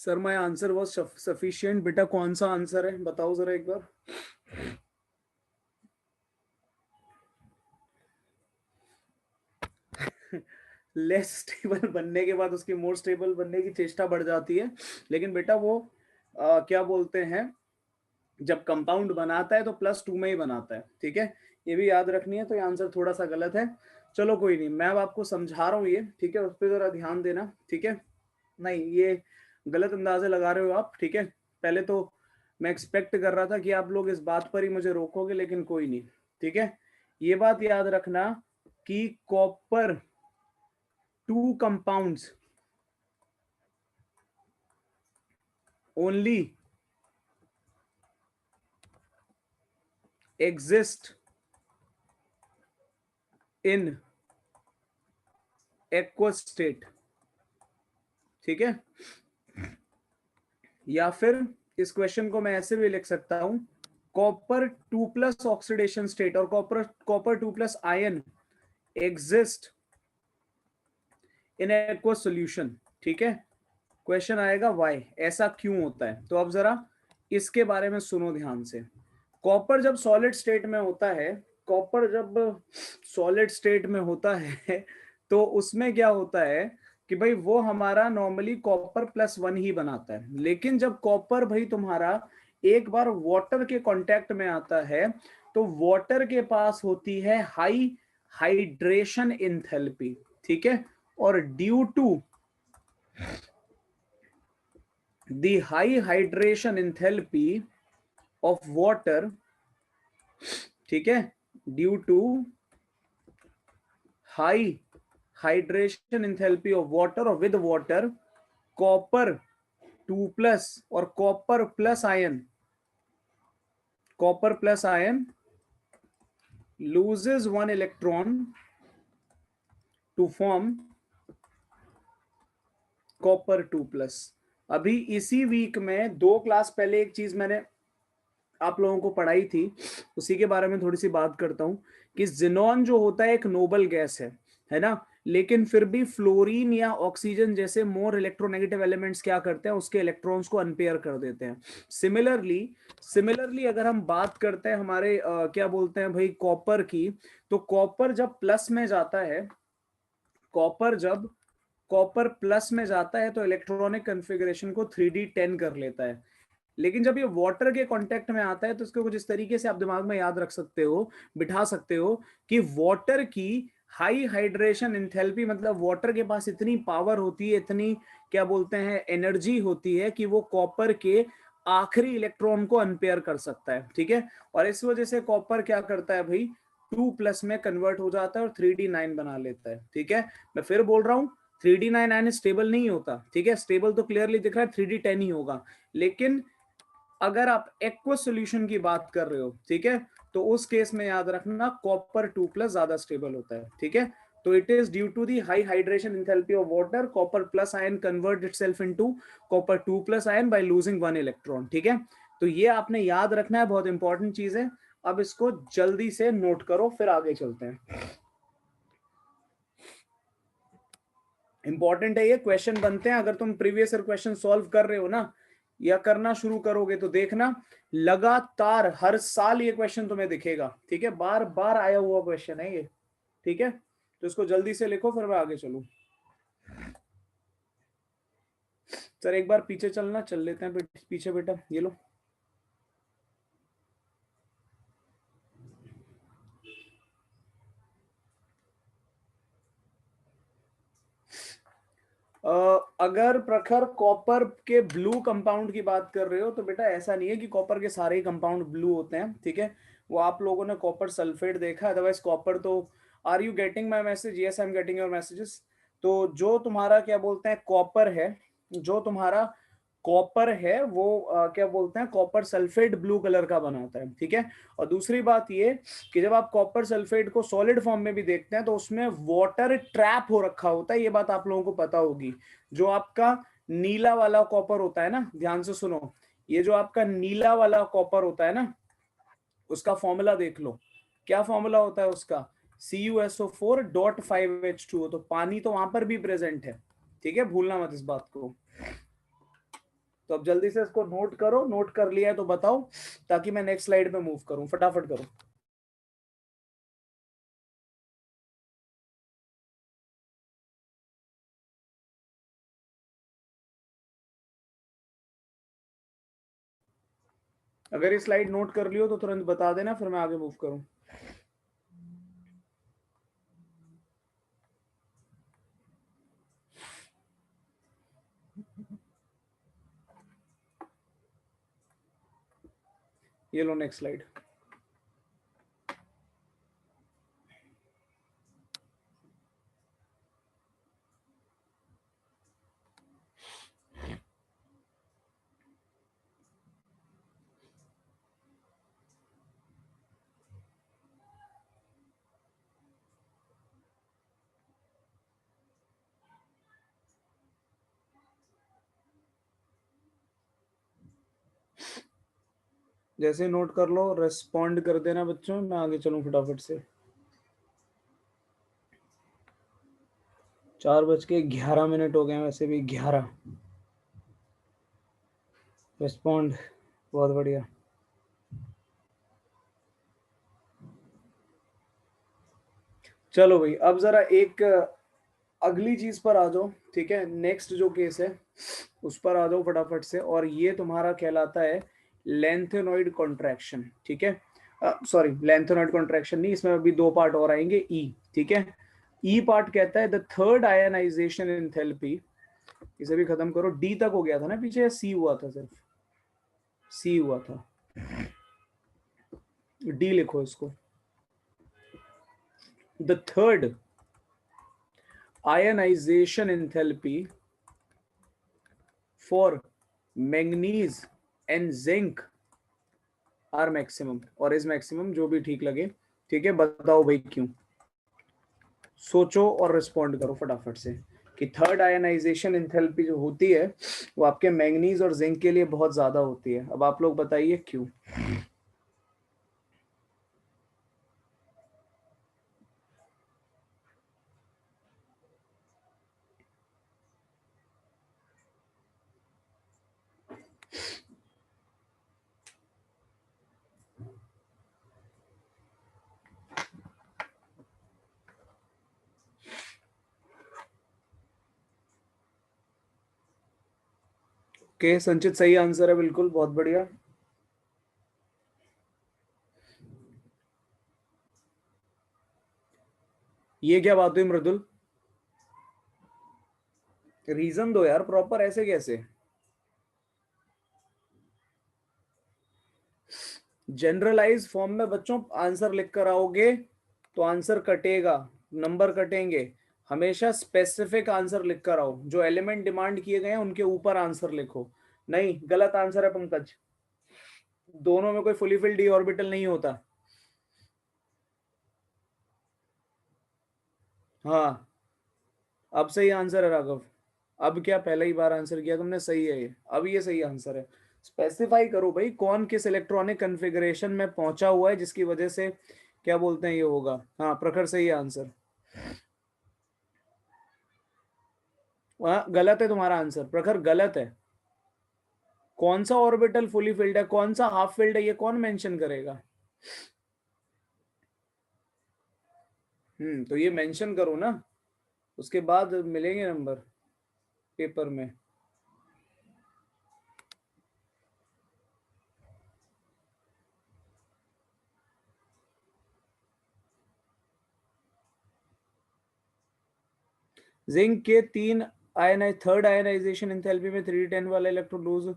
Sir my answer was sufficient. बेटा कौन सा आंसर है बताओ जरा एक बार। लेस स्टेबल बनने के बाद उसकी मोर स्टेबल बनने की चेष्टा बढ़ जाती है, लेकिन बेटा वो क्या बोलते हैं, जब कंपाउंड बनाता है तो +2 में ही बनाता है, ठीक है, ये भी याद रखनी है। तो ये आंसर थोड़ा सा गलत है, चलो कोई नहीं, मैं अब आपको समझा रहा हूँ ये, ठीक है, उस पर जरा ध्यान देना, ठीक है। नहीं, ये गलत अंदाजे लगा रहे हो आप, ठीक है। पहले तो मैं एक्सपेक्ट कर रहा था कि आप लोग इस बात पर ही मुझे रोकोगे, लेकिन कोई नहीं, ठीक है। ये बात याद रखना कि copper 2 compounds only exist in aqueous state, ठीक है। या फिर इस क्वेश्चन को मैं ऐसे भी लिख सकता हूं, कॉपर 2+ ऑक्सीडेशन स्टेट और copper 2+ ion exist in aqueous solution, ठीक है। क्वेश्चन आएगा वाई, ऐसा क्यों होता है। तो अब जरा इसके बारे में सुनो ध्यान से। कॉपर जब सॉलिड स्टेट में होता है, कॉपर जब सॉलिड स्टेट में होता है तो उसमें क्या होता है कि भाई वो हमारा नॉर्मली कॉपर +1 ही बनाता है। लेकिन जब कॉपर भाई तुम्हारा एक बार वाटर के कांटेक्ट में आता है तो वाटर के पास होती है हाई हाइड्रेशन एंथैल्पी, ठीक है। और due to the high hydration enthalpy of water, ठीक है, due to high hydration enthalpy of water और विद वाटर, कॉपर 2+ और copper plus ion loses 1 electron to form copper 2+। अभी इसी वीक में 2 क्लास पहले एक चीज मैंने आप लोगों को पढ़ाई थी, उसी के बारे में थोड़ी सी बात करता हूं कि जिनॉन जो होता है एक नोबल गैस है ना, लेकिन फिर भी फ्लोरीन या ऑक्सीजन जैसे मोर इलेक्ट्रोनेगेटिव एलिमेंट्स क्या करते हैं, उसके इलेक्ट्रॉन्स को अनपेयर कर देते हैं। सिमिलरली अगर हम बात करते हैं हमारे क्या बोलते हैं भाई कॉपर की, तो कॉपर जब प्लस में जाता है, कॉपर प्लस में जाता है तो इलेक्ट्रॉनिक कन्फिगरेशन को 3D10 कर लेता है। लेकिन जब ये वाटर के कांटेक्ट में आता है तो इसको कुछ इस तरीके से आप दिमाग में याद रख सकते हो, बिठा सकते हो कि वाटर की हाई हाइड्रेशन एंथैल्पी, मतलब वाटर के पास इतनी पावर होती है, इतनी क्या बोलते हैं एनर्जी होती है कि वो कॉपर के आखिरी इलेक्ट्रॉन को अनपेयर कर सकता है, ठीक है। और इस वजह से कॉपर क्या करता है भाई, 2+ में कन्वर्ट हो जाता है और 3D9 बना लेता है, ठीक है। मैं फिर बोल रहा हूँ 3D9 आयन स्टेबल नहीं होता, ठीक है, स्टेबल तो क्लियरली दिख रहा है 3D10 ही होगा। लेकिन अगर आप एक्वस सॉल्यूशन की बात कर रहे हो, ठीक है, तो उस केस में याद रखना कॉपर 2+ ज्यादा स्टेबल होता है, ठीक है। तो it is due to the high hydration enthalpy of water, copper plus ion convert itself into copper 2+ ion by losing 1 electron, ठीक है। तो ये आपने याद रखना है, बहुत इंपॉर्टेंट चीज है। अब इसको जल्दी से नोट करो, फिर आगे चलते हैं। इंपॉर्टेंट है ये, क्वेश्चन बनते हैं। अगर तुम प्रीवियस ईयर क्वेश्चन सॉल्व कर रहे हो ना, या करना शुरू करोगे तो देखना लगातार हर साल ये क्वेश्चन तुम्हें दिखेगा, ठीक है, बार बार आया हुआ क्वेश्चन है ये, ठीक है। तो इसको जल्दी से लिखो फिर मैं आगे चलूं। सर एक बार पीछे चलना, चल लेते हैं पीछे बेटा, ये लो। अगर प्रखर कॉपर के ब्लू कंपाउंड की बात कर रहे हो तो बेटा ऐसा नहीं है कि कॉपर के सारे ही कंपाउंड ब्लू होते हैं, ठीक है। वो आप लोगों ने कॉपर सल्फेट देखा, अदरवाइज कॉपर तो, are you getting my message? Yes I am getting your messages. तो जो तुम्हारा क्या बोलते हैं कॉपर है, जो तुम्हारा कॉपर है वो क्या बोलते हैं कॉपर सल्फेट ब्लू कलर का बनाता है, ठीक है। और दूसरी बात ये कि जब आप कॉपर सल्फेट को सॉलिड फॉर्म में भी देखते हैं तो उसमें वाटर ट्रैप हो रखा होता है, ये बात आप लोगों को पता होगी। जो आपका नीला वाला कॉपर होता है ना, ध्यान से सुनो, ये जो आपका नीला वाला कॉपर होता है ना, उसका फॉर्मूला देख लो। क्या फॉर्मूला होता है उसका? CuSO4.5H2O। तो पानी तो वहां पर भी प्रेजेंट है, ठीक है, भूलना मत इस बात को। तो अब जल्दी से इसको नोट करो, नोट कर लिया है तो बताओ, ताकि मैं नेक्स्ट स्लाइड पे मूव करूं। फटाफट करो। अगर ये स्लाइड नोट कर लियो तो तुरंत बता देना, फिर मैं आगे मूव करूं। ये लो नेक्स्ट स्लाइड। जैसे नोट कर लो रेस्पॉन्ड कर देना बच्चों, मैं आगे चलूं फटाफट से। 4:11 हो गए, वैसे भी 11। रेस्पॉन्ड, बहुत बढ़िया। चलो भाई, अब जरा एक अगली चीज पर आ जाओ, ठीक है। नेक्स्ट जो केस है उस पर आ जाओ फटाफट से, और ये तुम्हारा कहलाता है लेंथेनॉइड कॉन्ट्रैक्शन, ठीक है। सॉरी, लेंथेनॉइड कॉन्ट्रैक्शन नहीं, इसमें अभी दो पार्ट और आएंगे। ई, ठीक है। ई पार्ट कहता है द थर्ड आयनाइजेशन एंथैल्पी। इसे भी खत्म करो। डी तक हो गया था ना पीछे, या सी हुआ था? सिर्फ सी हुआ था। डी लिखो इसको। The third ionisation enthalpy for manganese and zinc are maximum or is maximum, जो भी ठीक लगे, ठीक है। बताओ भाई क्यों। सोचो और रिस्पॉन्ड करो फटाफट से कि थर्ड आयनाइजेशन एंथैल्पी जो होती है वो आपके मैंगनीज और जिंक के लिए बहुत ज्यादा होती है। अब आप लोग बताइए क्यों। ओके संचित, सही आंसर है, बिल्कुल, बहुत बढ़िया। ये क्या बात हुई मृदुल? रीजन दो यार प्रॉपर, ऐसे कैसे? जनरलाइज फॉर्म में बच्चों आंसर लिख कर आओगे तो आंसर कटेगा, नंबर कटेंगे। हमेशा स्पेसिफिक आंसर लिख कर आओ, जो एलिमेंट डिमांड किए गए हैं उनके ऊपर आंसर लिखो। नहीं, गलत आंसर है पंकज। दोनों में कोई फुली फिल डी ऑर्बिटल नहीं होता। हाँ, अब सही आंसर है राघव। अब क्या, पहले ही बार आंसर किया तुमने, सही है ये। अब ये सही आंसर है। स्पेसिफाई करो भाई कौन किस इलेक्ट्रॉनिक कन्फिग्रेशन में पहुंचा हुआ है जिसकी वजह से क्या बोलते हैं ये होगा। हाँ प्रखर, सही आंसर। वहाँ गलत है तुम्हारा आंसर प्रखर, गलत है। कौन सा ऑर्बिटल फुली फिल्ड है, कौन सा हाफ फिल्ड है, ये कौन मेंशन करेगा? तो ये मेंशन करो ना, उसके बाद मिलेंगे नंबर पेपर में। जिंक के 3 आयन, थर्ड आयनाइजेशन एंथैल्पी में 3d10 वाला इलेक्ट्रॉन लूज।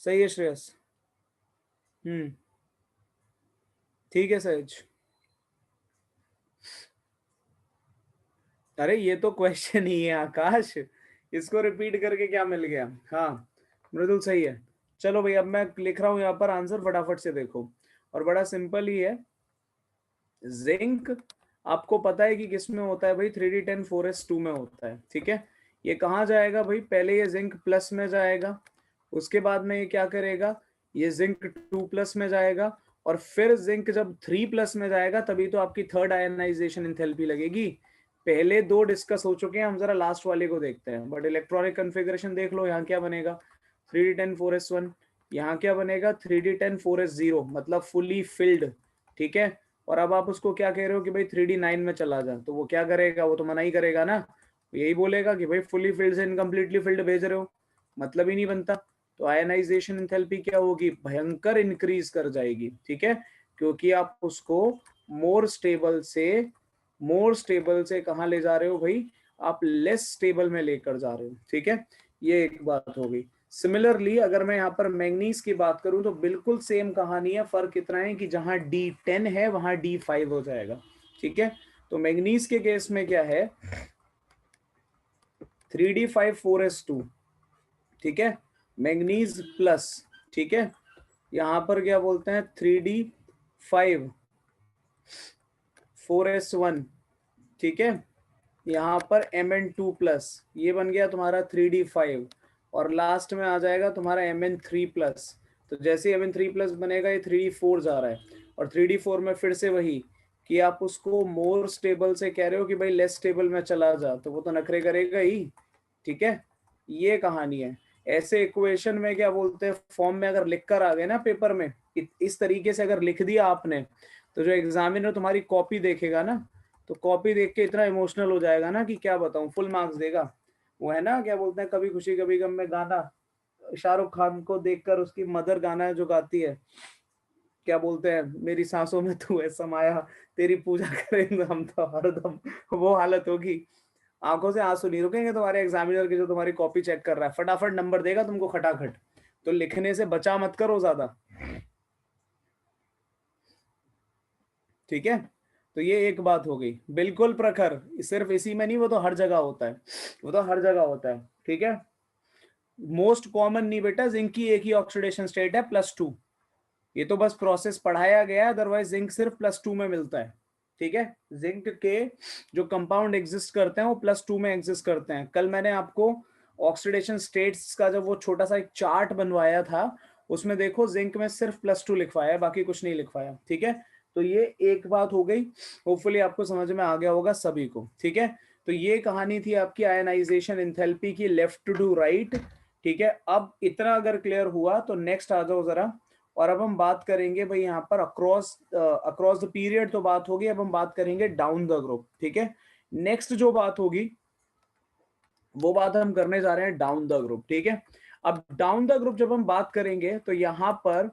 सही है श्रेयस। हम्म, ठीक है सहज। अरे ये तो क्वेश्चन ही है आकाश, इसको रिपीट करके क्या मिल गया। हाँ मृदुल सही है। चलो भाई, अब मैं लिख रहा हूं यहाँ पर आंसर, फटाफट से देखो। और बड़ा सिंपल ही है। जिंक आपको पता है कि किस में होता है भाई, 3d10 4s2 में होता है, ठीक है। ये कहाँ जाएगा भाई, पहले ये जिंक प्लस में जाएगा, उसके बाद में ये क्या करेगा, ये जिंक 2+ में जाएगा, और फिर जिंक जब 3+ में जाएगा तभी तो आपकी थर्ड आयनाइजेशन एंथैल्पी लगेगी। पहले दो डिस्कस हो चुके हैं, हम जरा लास्ट वाले को देखते हैं। बट इलेक्ट्रॉनिक कॉन्फ़िगरेशन देख लो, यहाँ क्या बनेगा 3d10 4s1, यहाँ क्या बनेगा 3d10 4s0, मतलब फुली फिल्ड। ठीक है, और अब आप उसको क्या कह रहे हो कि भाई 3d9 में चला जा, तो वो क्या करेगा, वो तो मना ही करेगा ना, यही बोलेगा कि भाई फुली फिल्ड से इनकम्प्लीटली फिल्ड भेज रहे हो, मतलब ही नहीं बनता। तो आयनाइजेशन एंथैल्पी क्या होगी, भयंकर इंक्रीज कर जाएगी। ठीक है, क्योंकि आप उसको मोर स्टेबल से कहाँ ले जा रहे हो भाई, आप लेस स्टेबल में लेकर जा रहे हो। ठीक है, ये एक बात हो गई। सिमिलरली अगर मैं यहाँ पर मैंगनीज की बात करूं तो बिल्कुल सेम कहानी है, फर्क इतना है कि जहां D10 है वहां D5 हो जाएगा। ठीक है, तो मैंगनीज के केस में क्या है 3d5 4s2। ठीक है, मैंगनीज प्लस, ठीक है, यहां पर क्या बोलते हैं 3d5 4s1। ठीक है, यहाँ पर Mn2 प्लस, ये बन गया तुम्हारा 3d5, और लास्ट में आ जाएगा तुम्हारा Mn3 प्लस। तो जैसे Mn3 प्लस बनेगा ये 3d4 जा रहा है, और 3d4 में फिर से वही कि आप उसको मोर स्टेबल से कह रहे हो कि भाई लेस स्टेबल में चला जा, तो वो तो नखरे करेगा ही। ठीक है, ये कहानी है। ऐसे इक्वेशन में क्या बोलते हैं, फॉर्म में अगर लिख कर आ गए ना पेपर में, इस तरीके से अगर लिख दिया आपने, तो जो एग्जामिनर तुम्हारी कॉपी देखेगा ना, तो कॉपी देख के इतना इमोशनल हो जाएगा ना कि क्या बताऊं, फुल मार्क्स देगा। वो है ना क्या बोलते हैं, कभी खुशी कभी गम में गाना, शाहरुख खान को देखकर उसकी मदर गाना जो गाती है, क्या बोलते हैं, मेरी सांसों में तू है समाया, तेरी पूजा करेंगे हम तो हरदम, वो हालत होगी। आंखों से आंसू नहीं रुकेंगे तुम्हारे एग्जामिनर के, जो तुम्हारी कॉपी चेक कर रहा है फटाफट नंबर देगा तुमको खटाखट। तो लिखने से बचा मत करो ज्यादा। ठीक है, तो ये एक बात हो गई। बिल्कुल प्रखर सिर्फ इसी में नहीं, वो तो हर जगह होता है, वो तो हर जगह होता है। ठीक है, मोस्ट कॉमन नहीं बेटा, जिंक की एक ही ऑक्सीडेशन स्टेट है +2, ये तो बस प्रोसेस पढ़ाया गया है, अदरवाइज जिंक सिर्फ +2 में मिलता है। ठीक है, जिंक के जो कंपाउंड एग्जिस्ट करते हैं वो +2 में एग्जिस्ट करते हैं। कल मैंने आपको ऑक्सीडेशन स्टेट्स का जब वो छोटा सा एक चार्ट बनवाया था, उसमें देखो जिंक में सिर्फ +2 लिखवाया है, बाकी कुछ नहीं लिखवाया। ठीक है, तो ये एक बात हो गई, होपफुली आपको समझ में आ गया होगा सभी को। ठीक है, तो ये कहानी थी आपकी आयनाइजेशन एंथैल्पी की, लेफ्ट टू राइट। ठीक है, अब इतना अगर क्लियर हुआ तो नेक्स्ट आ जाओ जरा, और अब हम बात करेंगे भाई यहाँ पर अक्रॉस द पीरियड तो बात होगी, अब हम बात करेंगे डाउन द ग्रुप। ठीक है, नेक्स्ट जो बात होगी वो बात हम करने जा रहे हैं डाउन द ग्रुप। ठीक है, अब डाउन द ग्रुप जब हम बात करेंगे तो यहाँ पर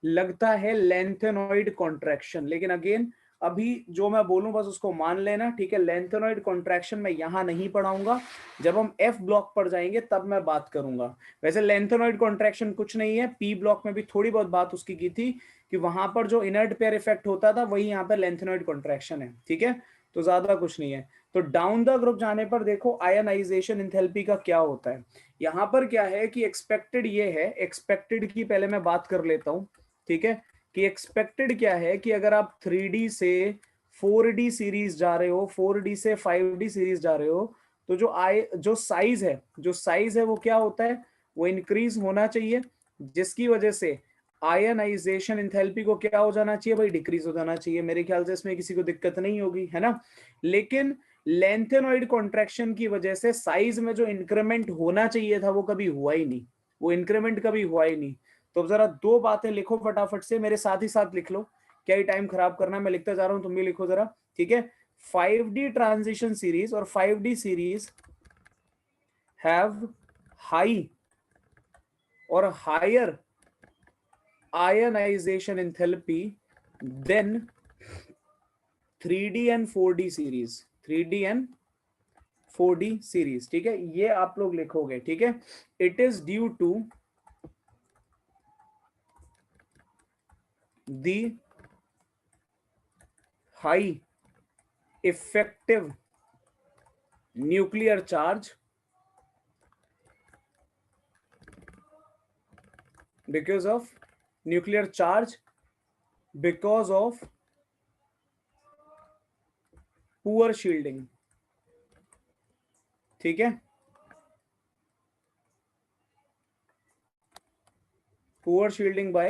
लगता है लेंथेनॉइड कॉन्ट्रैक्शन, लेकिन अगेन अभी जो मैं बोलूं बस उसको मान लेना। ठीक है, लेंथेनॉइड कॉन्ट्रैक्शन मैं यहां नहीं पढ़ाऊंगा, जब हम एफ ब्लॉक पर जाएंगे तब मैं बात करूंगा। वैसे लेंथेनॉइड कॉन्ट्रैक्शन कुछ नहीं है, पी ब्लॉक में भी थोड़ी बहुत बात उसकी की थी कि वहां पर जो इनर्ट पेयर इफेक्ट होता था वही यहाँ पर लेंथेनॉइड कॉन्ट्रैक्शन है। ठीक है, तो ज्यादा कुछ नहीं है। तो डाउन द ग्रुप जाने पर देखो आयनाइजेशन एंथैल्पी का क्या होता है। यहाँ पर क्या है कि एक्सपेक्टेड ये है, एक्सपेक्टेड की पहले मैं बात कर लेता हूँ। ठीक है, कि एक्सपेक्टेड क्या है कि अगर आप 3D से 4D सीरीज जा रहे हो, 4D से 5D सीरीज जा रहे हो, तो जो साइज है वो क्या होता है, वो इंक्रीज होना चाहिए, जिसकी वजह से आयनाइजेशन इंथैल्पी को क्या हो जाना चाहिए भाई, डिक्रीज हो जाना चाहिए। मेरे ख्याल से इसमें किसी को दिक्कत नहीं होगी, है ना। लेकिन लेंथेनॉइड कॉन्ट्रैक्शन की वजह से साइज में जो इंक्रीमेंट होना चाहिए था वो कभी हुआ ही नहीं, वो इंक्रीमेंट कभी हुआ ही नहीं। तो जरा दो बातें लिखो फटाफट से, मेरे साथ ही साथ लिख लो, क्या ही टाइम खराब करना, मैं लिखता जा रहा हूं, तुम भी लिखो जरा। ठीक है, 5D ट्रांजिशन सीरीज और 5D सीरीज हैव हाई और higher ionisation enthalpy then 3D and 4D series, 3D and 4D series. ठीक है, ये आप लोग लिखोगे। ठीक है, it is due to the high effective nuclear charge because of nuclear charge, because of poor shielding। ठीक है, poor shielding by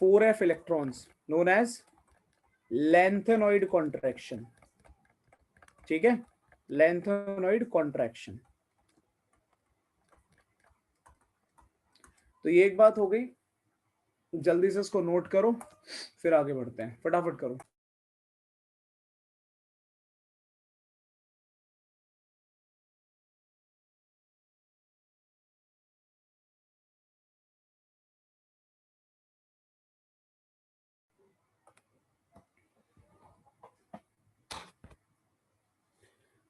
4f electrons known as lanthanoid contraction, ठीक है, लैंथेनॉइड कॉन्ट्रैक्शन। तो ये एक बात हो गई, जल्दी से इसको नोट करो, फिर आगे बढ़ते हैं, फटाफट करो।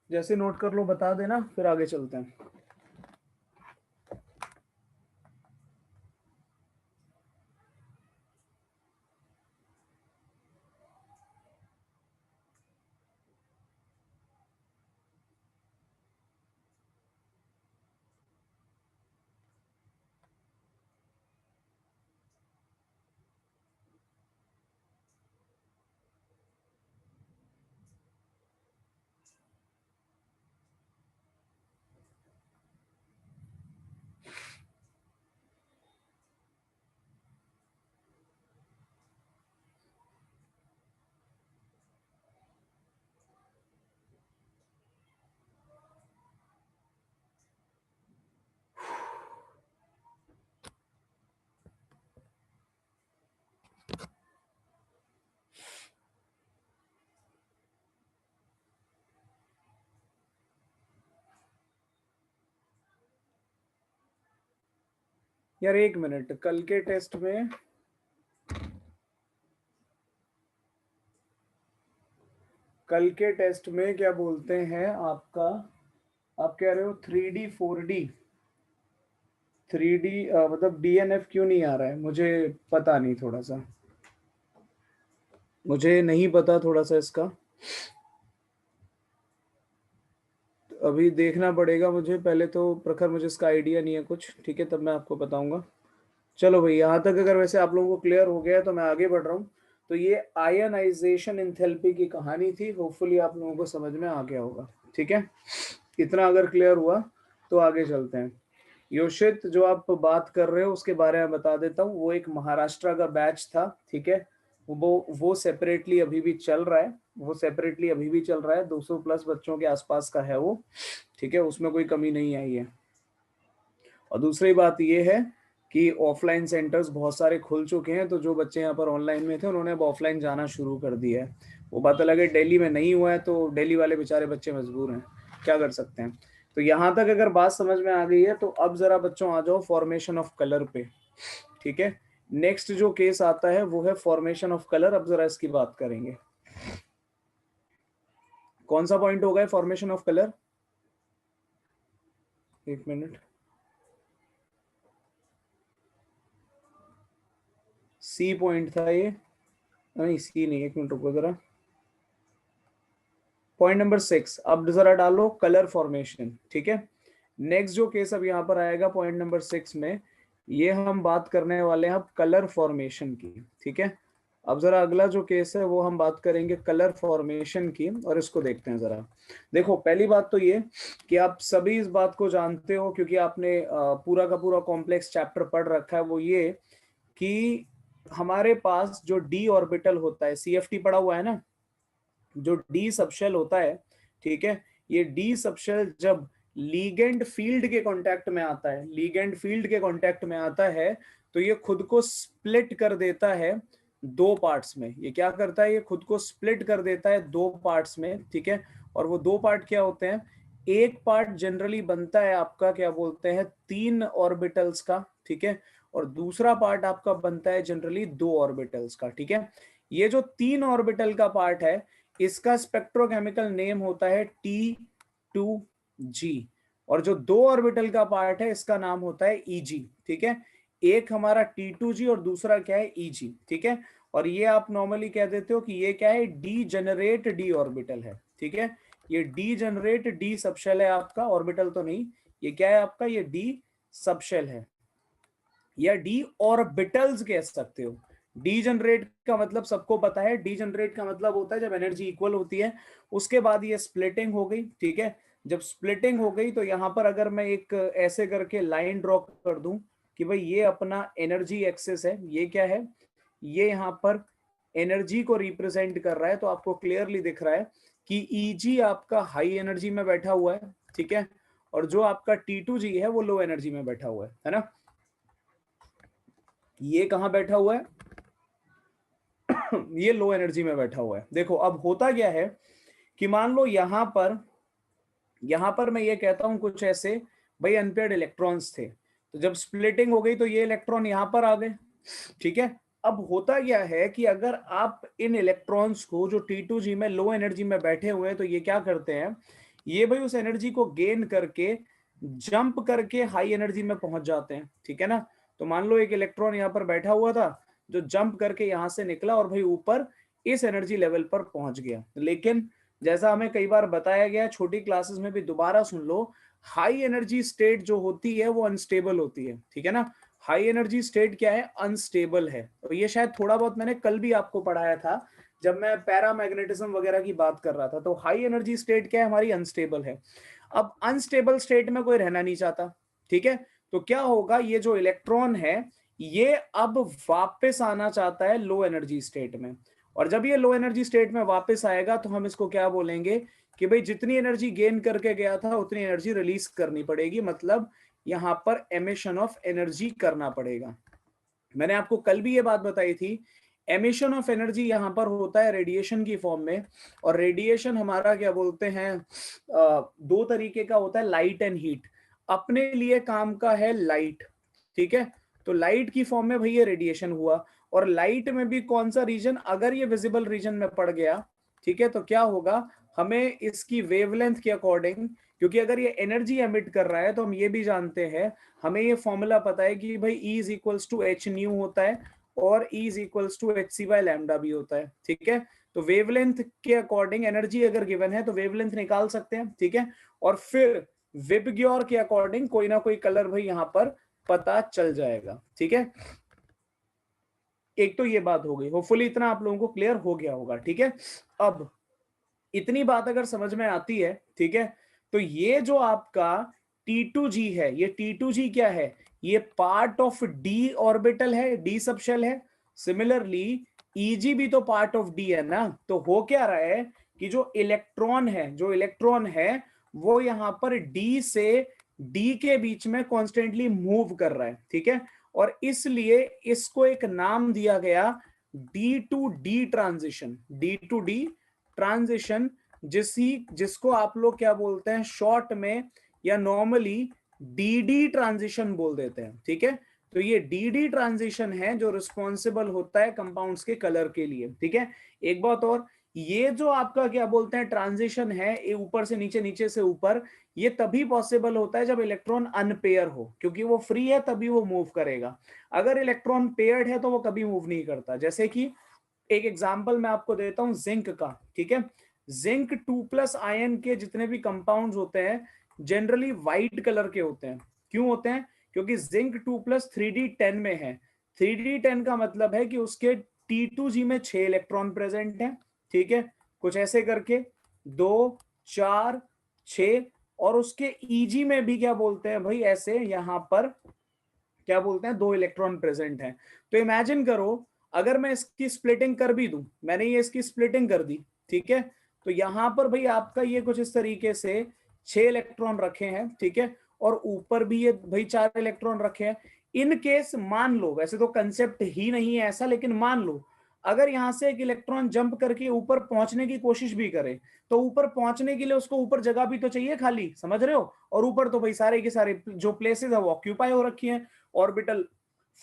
जैसे नोट कर लो बता देना, फिर आगे चलते हैं। यार एक मिनट, कल के टेस्ट में क्या बोलते हैं आपका, आप कह रहे हो 3D 4D, 3D मतलब DNF क्यों नहीं आ रहा है, मुझे पता नहीं, थोड़ा सा मुझे नहीं पता थोड़ा सा इसका, अभी देखना पड़ेगा मुझे पहले तो। प्रखर मुझे इसका आइडिया नहीं है कुछ, ठीक है, तब मैं आपको बताऊंगा। चलो भाई, यहाँ तक अगर वैसे आप लोगों को क्लियर हो गया है तो मैं आगे बढ़ रहा हूँ। तो ये आयनाइजेशन एंथैल्पी की कहानी थी, होपफुली आप लोगों को समझ में आ गया होगा, ठीक है। इतना अगर क्लियर हुआ तो आगे चलते हैं। योशित, जो आप बात कर रहे हो उसके बारे में बता देता हूँ। वो एक महाराष्ट्र का बैच था, ठीक है, वो सेपरेटली अभी भी चल रहा है, 200 प्लस बच्चों के आसपास का है वो, ठीक है, उसमें कोई कमी नहीं आई है। और दूसरी बात ये है कि ऑफलाइन सेंटर्स बहुत सारे खुल चुके हैं, तो जो बच्चे यहाँ पर ऑनलाइन में थे उन्होंने अब ऑफलाइन जाना शुरू कर दिया है। वो बात अलग है, दिल्ली में नहीं हुआ है तो दिल्ली वाले बेचारे बच्चे मजबूर हैं, क्या कर सकते हैं। तो यहाँ तक अगर बात समझ में आ गई है तो अब जरा बच्चों आ जाओ फॉर्मेशन ऑफ कलर पे, ठीक है। नेक्स्ट जो केस आता है वो है फॉर्मेशन ऑफ कलर। अब जरा इसकी बात करेंगे, कौन सा पॉइंट होगा फॉर्मेशन ऑफ कलर, एक मिनट, सी पॉइंट था ये, नहीं सी नहीं, एक मिनट रुको जरा, पॉइंट नंबर 6। अब जरा डालो कलर फॉर्मेशन, ठीक है। नेक्स्ट जो केस अब यहाँ पर आएगा पॉइंट नंबर 6 में, ये हम बात करने वाले हैं अब कलर फॉर्मेशन की, ठीक है। अब जरा अगला जो केस है वो हम बात करेंगे कलर फॉर्मेशन की, और इसको देखते हैं जरा। देखो पहली बात तो ये कि आप सभी इस बात को जानते हो, क्योंकि आपने पूरा का पूरा कॉम्प्लेक्स चैप्टर पढ़ रखा है, वो ये कि हमारे पास जो डी ऑर्बिटल होता है, CFT पढ़ा हुआ है ना, जो डी सबशेल होता है, ठीक है, ये डी सबशेल जब लीगेंड फील्ड के कांटेक्ट में आता है, तो ये खुद को स्प्लिट कर देता है दो पार्ट्स में। ये क्या करता है, ये खुद को स्प्लिट कर देता है दो पार्ट्स में, ठीक है। और वो दो पार्ट क्या होते हैं, एक पार्ट जनरली बनता है आपका क्या बोलते हैं 3 ऑर्बिटल्स का, ठीक है, और दूसरा पार्ट आपका बनता है जनरली 2 ऑर्बिटल्स का, ठीक है। ये जो 3 ऑर्बिटल का पार्ट है, इसका स्पेक्ट्रोकेमिकल नेम होता है T2G, और जो 2 ऑर्बिटल का पार्ट है इसका नाम होता है EG, ठीक है। एक हमारा T2G और दूसरा क्या है EG, ठीक है। और ये आप नॉर्मली कह देते हो कि ये क्या है, डी जनरेट डी ऑर्बिटल है, ठीक है। ये डी जनरेट डी सबशेल है आपका, ऑर्बिटल तो नहीं, ये क्या है आपका, ये डी सबशेल है, या डी ऑर्बिटल्स कह सकते हो। डी जनरेट का मतलब सबको पता है, डी जनरेट का मतलब होता है जब एनर्जी इक्वल होती है, उसके बाद ये स्प्लिटिंग हो गई, ठीक है। जब स्प्लिटिंग हो गई तो यहां पर अगर मैं एक ऐसे करके लाइन ड्रॉ कर दूं कि भाई ये अपना एनर्जी एक्सेस है, ये क्या है, ये यहाँ पर एनर्जी को रिप्रेजेंट कर रहा है, तो आपको क्लियरली दिख रहा है कि Eg आपका हाई एनर्जी में बैठा हुआ है, ठीक है, और जो आपका T2G है वो लो एनर्जी में बैठा हुआ है ना। ये कहां बैठा हुआ है? ये लो एनर्जी में बैठा हुआ है। देखो अब होता क्या है कि मान लो यहां पर मैं ये कहता हूं कुछ ऐसे, भाई अनपेयर्ड इलेक्ट्रॉन्स थे, तो जब स्प्लिटिंग हो गई तो ये इलेक्ट्रॉन यहां पर आ गए, ठीक है। अब होता क्या है कि अगर आप इन इलेक्ट्रॉन्स को जो T2G में लो एनर्जी में बैठे हुए हैं, तो ये क्या करते हैं, ये भाई उस एनर्जी को गेन करके जंप करके हाई एनर्जी में पहुंच जाते हैं, ठीक है ना। तो मान लो एक इलेक्ट्रॉन यहाँ पर बैठा हुआ था जो जंप करके यहां से निकला और भाई ऊपर इस एनर्जी लेवल पर पहुंच गया। लेकिन जैसा हमें कई बार बताया गया, छोटी क्लासेस में भी दोबारा सुन लो, हाई एनर्जी स्टेट जो होती है वो अनस्टेबल होती है, ठीक है ना। हाई एनर्जी स्टेट क्या है? अनस्टेबल है। तो ये शायद थोड़ा बहुत मैंने कल भी आपको पढ़ाया था जब मैं पैरामैग्नेटिज्म वगैरह की बात कर रहा था। तो हाई एनर्जी स्टेट क्या है? हमारी अनस्टेबल है। अब अनस्टेबल स्टेट में कोई रहना नहीं चाहता, ठीक है। तो क्या होगा, ये जो इलेक्ट्रॉन है ये अब वापस आना चाहता है लो एनर्जी स्टेट में, और जब ये लो एनर्जी स्टेट में वापस आएगा तो हम इसको क्या बोलेंगे कि भाई जितनी एनर्जी गेन करके गया था उतनी एनर्जी रिलीज करनी पड़ेगी, मतलब यहां पर एमिशन ऑफ एनर्जी करना पड़ेगा। मैंने आपको कल भी ये बात बताई थी, एमिशन ऑफ एनर्जी यहां पर होता है रेडिएशन की फॉर्म में, और रेडिएशन हमारा क्या बोलते हैं, दो तरीके का होता है, लाइट एंड हीट। अपने लिए काम का है लाइट, ठीक है, तो लाइट की फॉर्म में भैया रेडिएशन हुआ, और लाइट में भी कौन सा रीजन, अगर ये विजिबल रीजन में पड़ गया, ठीक है, तो क्या होगा, हमें इसकी वेवलेंथ के अकॉर्डिंग, क्योंकि अगर ये एनर्जी एमिट कर रहा है तो हम ये भी जानते हैं, हमें ये फॉर्मूला पता है कि भाई E is equals to H nu होता है और E is equals to H C by lambda भी होता है, ठीक है। तो वेवलेंथ के अकॉर्डिंग एनर्जी अगर गिवन है तो वेवलेंथ निकाल सकते हैं, ठीक है, और फिर विबग्योर के अकॉर्डिंग कोई ना कोई कलर भाई यहां पर पता चल जाएगा, ठीक है। एक तो ये बात हो गई, होपफुली इतना आप लोगों को क्लियर हो गया होगा, ठीक है। अब इतनी बात अगर समझ में आती है, ठीक है, तो ये जो आपका T2G है, ये T2G क्या है, ये पार्ट ऑफ डी ऑर्बिटल है, डी सबशेल है। सिमिलरली Eg भी तो पार्ट ऑफ डी है ना। तो हो क्या रहा है कि जो इलेक्ट्रॉन है वो यहां पर डी से डी के बीच में कॉन्स्टेंटली मूव कर रहा है, ठीक है, और इसलिए इसको एक नाम दिया गया D2D ट्रांजिशन, D2D ट्रांजिशन, जिसको आप लोग क्या बोलते हैं शॉर्ट में या नॉर्मली डीडी ट्रांजिशन बोल देते हैं, ठीक है। तो ये डीडी ट्रांजिशन है जो रिस्पॉन्सिबल होता है कंपाउंड्स के कलर के लिए, ठीक है। एक बात और, ये जो आपका क्या बोलते हैं ट्रांजिशन है, ये ऊपर से नीचे, नीचे से ऊपर, ये तभी पॉसिबल होता है जब इलेक्ट्रॉन अनपेयर हो, क्योंकि वो फ्री है तभी वो मूव करेगा। अगर इलेक्ट्रॉन पेयर्ड है तो वो कभी मूव नहीं करता। जैसे कि एक एग्जांपल मैं आपको देता हूं जिंक का, ठीक है। जिंक 2+ आयन के जितने भी कंपाउंड्स होते हैं जनरली व्हाइट कलर के होते हैं। क्यों होते हैं? क्योंकि जिंक 2+ 3D10 में है। 3D10 का मतलब है कि उसके T2G में 6 इलेक्ट्रॉन प्रेजेंट हैं, ठीक है, कुछ ऐसे करके 2, 4, 6, और उसके Eg में भी क्या बोलते हैं भाई, ऐसे यहां पर क्या बोलते हैं 2 इलेक्ट्रॉन प्रेजेंट हैं। तो इमेजिन करो अगर मैं इसकी स्प्लिटिंग कर भी दूं, मैंने ये इसकी स्प्लिटिंग कर दी, ठीक है, तो यहां पर भाई आपका ये कुछ इस तरीके से 6 इलेक्ट्रॉन रखे हैं, ठीक है, और ऊपर भी ये भाई 4 इलेक्ट्रॉन रखे हैं। इन केस मान लो, वैसे तो कंसेप्ट ही नहीं है ऐसा, लेकिन मान लो अगर यहां से एक इलेक्ट्रॉन जंप करके ऊपर पहुंचने की कोशिश भी करे, तो ऊपर पहुंचने के लिए उसको ऊपर जगह भी तो चाहिए खाली, समझ रहे हो, और ऊपर तो भाई सारे के सारे जो प्लेसेस है वो ऑक्यूपाई हो रखी हैं, ऑर्बिटल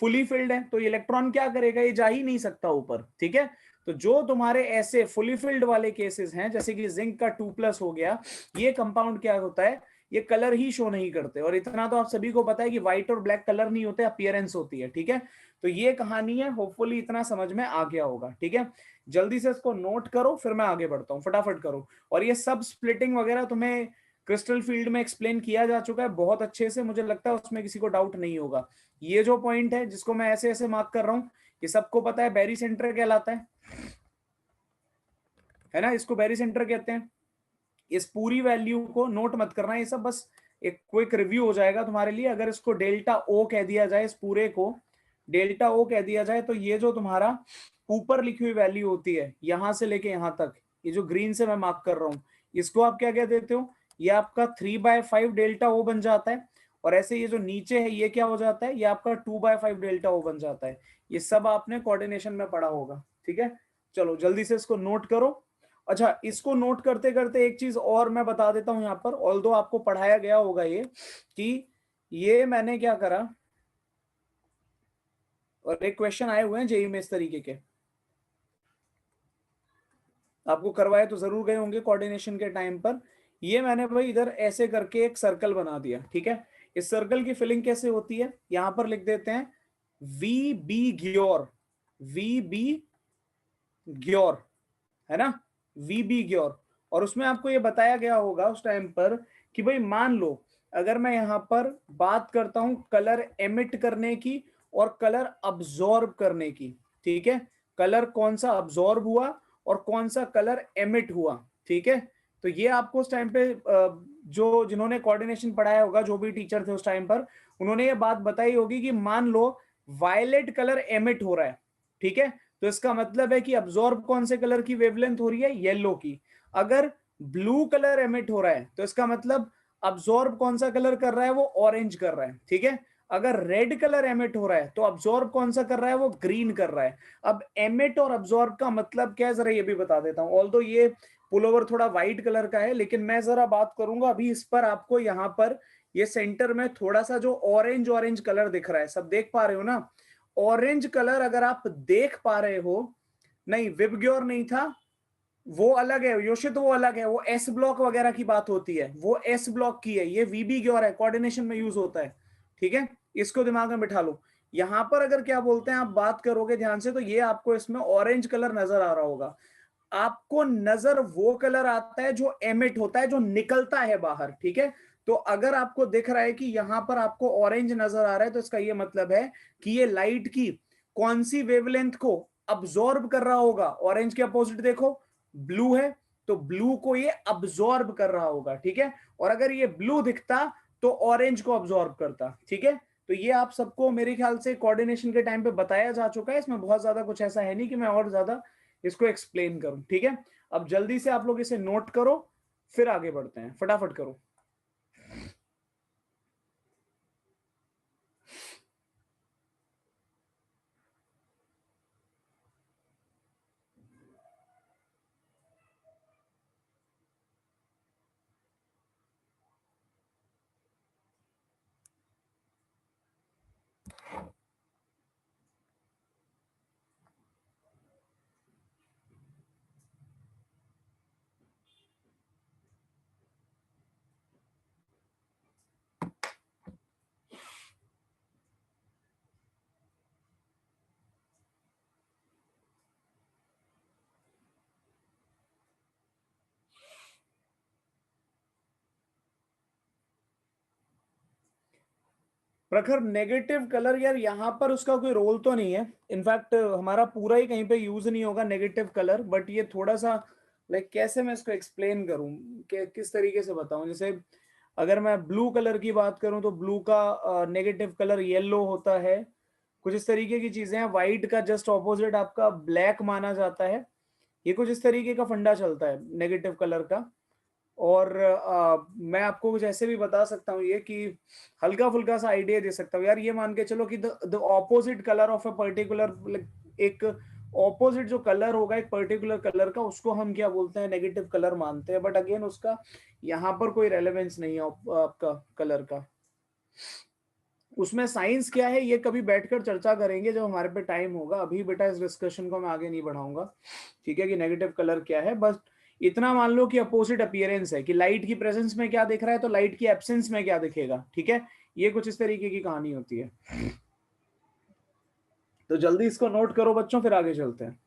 फुली फिल्ड है, तो इलेक्ट्रॉन क्या करेगा, ये जा ही नहीं सकता ऊपर, ठीक है। तो जो तुम्हारे ऐसे फुली फिल्ड वाले केसेस हैं, जैसे कि जिंक का 2+ हो गया, ये कंपाउंड क्या होता है, ये कलर ही शो नहीं करते, और इतना तो आप सभी को पता है कि व्हाइट और ब्लैक कलर नहीं होते, अपीयरेंस होती है, ठीक है। तो ये कहानी है, होपफुली इतना समझ में आ गया होगा, ठीक है। जल्दी से इसको नोट करो, फिर मैं आगे बढ़ता हूँ, फटाफट करो। और ये सब स्प्लिटिंग वगैरह तुम्हें क्रिस्टल फील्ड में एक्सप्लेन किया जा चुका है बहुत अच्छे से, मुझे लगता है उसमें किसी को डाउट नहीं होगा। ये जो पॉइंट है जिसको मैं ऐसे ऐसे मार्क कर रहा हूं, ये सबको पता है बैरी सेंटर कहलाता है ना, इसको बैरी सेंटर कहते हैं। इस पूरी वैल्यू को नोट मत करना, ये सब बस एक क्विक रिव्यू हो जाएगा तुम्हारे लिए। अगर इसको डेल्टा ओ कह दिया जाए, इस पूरे को डेल्टा ओ कह दिया जाए, तो ये जो तुम्हारा ऊपर लिखी हुई वैल्यू होती है यहां से लेके यहां तक, ये जो ग्रीन से मैं मार्क कर रहा हूं, इसको आप क्या क्या देते हो, ये आपका 3/5 डेल्टा ओ बन जाता है। और ऐसे ये जो नीचे है ये क्या हो जाता है, ये आपका 2/5 डेल्टा ओ बन जाता है। ये सब आपने कोऑर्डिनेशन में पढ़ा होगा, ठीक है। चलो जल्दी से इसको नोट करो। अच्छा, इसको नोट करते करते एक चीज और मैं बता देता हूं यहाँ पर, ऑल्दो आपको पढ़ाया गया होगा ये, कि ये मैंने क्या करा, और एक क्वेश्चन आए हुए हैं जेई में इस तरीके के, आपको करवाए तो जरूर गए होंगे कोऑर्डिनेशन के टाइम पर। ये मैंने भाई इधर ऐसे करके एक सर्कल बना दिया, ठीक है। इस सर्कल की फिलिंग कैसे होती है, यहां पर लिख देते हैं वी बी ग्योर, वी बी ग्योर, है ना, वी बी ग्योर। और उसमें आपको ये बताया गया होगा उस टाइम पर कि भाई मान लो अगर मैं यहां पर बात करता हूं कलर एमिट करने की और कलर अब्जॉर्ब करने की, ठीक है, कलर कौन सा अब्जॉर्ब हुआ और कौन सा कलर एमिट हुआ, ठीक है। तो ये आपको उस टाइम पे जो जिन्होंने कोऑर्डिनेशन पढ़ाया होगा, जो भी टीचर थे उस टाइम पर, उन्होंने ये बात बताई होगी कि मान लो वायलेट कलर एमिट हो रहा है, ठीक है, तो इसका मतलब है कि अब्जॉर्ब कौन से कलर की वेवलेंथ हो रही है, येलो की। अगर ब्लू कलर एमिट हो रहा है तो इसका मतलब अब्जॉर्ब कौन सा कलर कर रहा है, वो ऑरेंज कर रहा है, ठीक है। अगर रेड कलर एमिट हो रहा है तो अब्जॉर्ब कौन सा कर रहा है, वो ग्रीन कर रहा है। अब एमिट और अब्जॉर्ब का मतलब क्या है, जरा ये भी बता देता हूं। ऑल्दो ये पुलोवर थोड़ा व्हाइट कलर का है, लेकिन मैं जरा बात करूंगा अभी इस पर, आपको यहाँ पर ये सेंटर में थोड़ा सा जो ऑरेंज ऑरेंज कलर दिख रहा है, सब देख पा रहे हो ना, ऑरेंज कलर अगर आप देख पा रहे हो, नहीं विबग्योर नहीं था, वो अलग है योशित, वो अलग है, वो एस ब्लॉक वगैरह की बात होती है, वो एस ब्लॉक की है, ये वीबी ग्योर है, कोऑर्डिनेशन में यूज होता है, ठीक है। इसको दिमाग में बिठा लो। यहां पर अगर क्या बोलते हैं, आप बात करोगे ध्यान से तो ये आपको इसमें ऑरेंज कलर नजर आ रहा होगा। आपको नजर वो कलर आता है जो एमिट होता है, जो निकलता है बाहर, ठीक है। तो अगर आपको दिख रहा है कि यहां पर आपको ऑरेंज नजर आ रहा है, तो इसका ये मतलब है कि ये लाइट की कौन सी वेवलेंथ को अब्जॉर्ब कर रहा होगा। ऑरेंज के अपोजिट देखो, ब्लू है, तो ब्लू को ये अब्जॉर्ब कर रहा होगा, ठीक है। और अगर ये ब्लू दिखता तो ऑरेंज को अब्जॉर्ब करता, ठीक है। तो ये आप सबको मेरे ख्याल से कोऑर्डिनेशन के टाइम पे बताया जा चुका है, इसमें बहुत ज्यादा कुछ ऐसा है नहीं कि मैं और ज्यादा इसको एक्सप्लेन करूं, ठीक है। अब जल्दी से आप लोग इसे नोट करो, फिर आगे बढ़ते हैं, फटाफट करो। प्रखर, नेगेटिव कलर यार यहाँ पर उसका कोई रोल तो नहीं है, इनफैक्ट हमारा पूरा ही कहीं पे यूज नहीं होगा नेगेटिव कलर, बट ये थोड़ा सा लाइक कैसे मैं इसको एक्सप्लेन करूं, कि किस तरीके से बताऊं। जैसे अगर मैं ब्लू कलर की बात करूं तो ब्लू का नेगेटिव कलर येलो होता है, कुछ इस तरीके की चीजें हैं। व्हाइट का जस्ट ऑपोजिट आपका ब्लैक माना जाता है। ये कुछ इस तरीके का फंडा चलता है नेगेटिव कलर का। और मैं आपको कुछ ऐसे भी बता सकता हूँ ये, कि हल्का फुल्का सा आइडिया दे सकता हूँ यार। ये मान के चलो कि the opposite colour of a particular, एक ऑपोजिट जो कलर होगा एक पर्टिकुलर कलर का, उसको हम क्या बोलते हैं, नेगेटिव कलर मानते हैं। बट अगेन उसका यहाँ पर कोई रेलेवेंस नहीं है आपका कलर का। उसमें साइंस क्या है ये कभी बैठकर चर्चा करेंगे जब हमारे पे टाइम होगा, अभी बेटा इस डिस्कशन को मैं आगे नहीं बढ़ाऊंगा, ठीक है, कि नेगेटिव कलर क्या है। बस इतना मान लो कि अपोजिट अपीयरेंस है, कि लाइट की प्रेजेंस में क्या दिख रहा है तो लाइट की एब्सेंस में क्या दिखेगा, ठीक है। ये कुछ इस तरीके की कहानी होती है। तो जल्दी इसको नोट करो बच्चों, फिर आगे चलते हैं।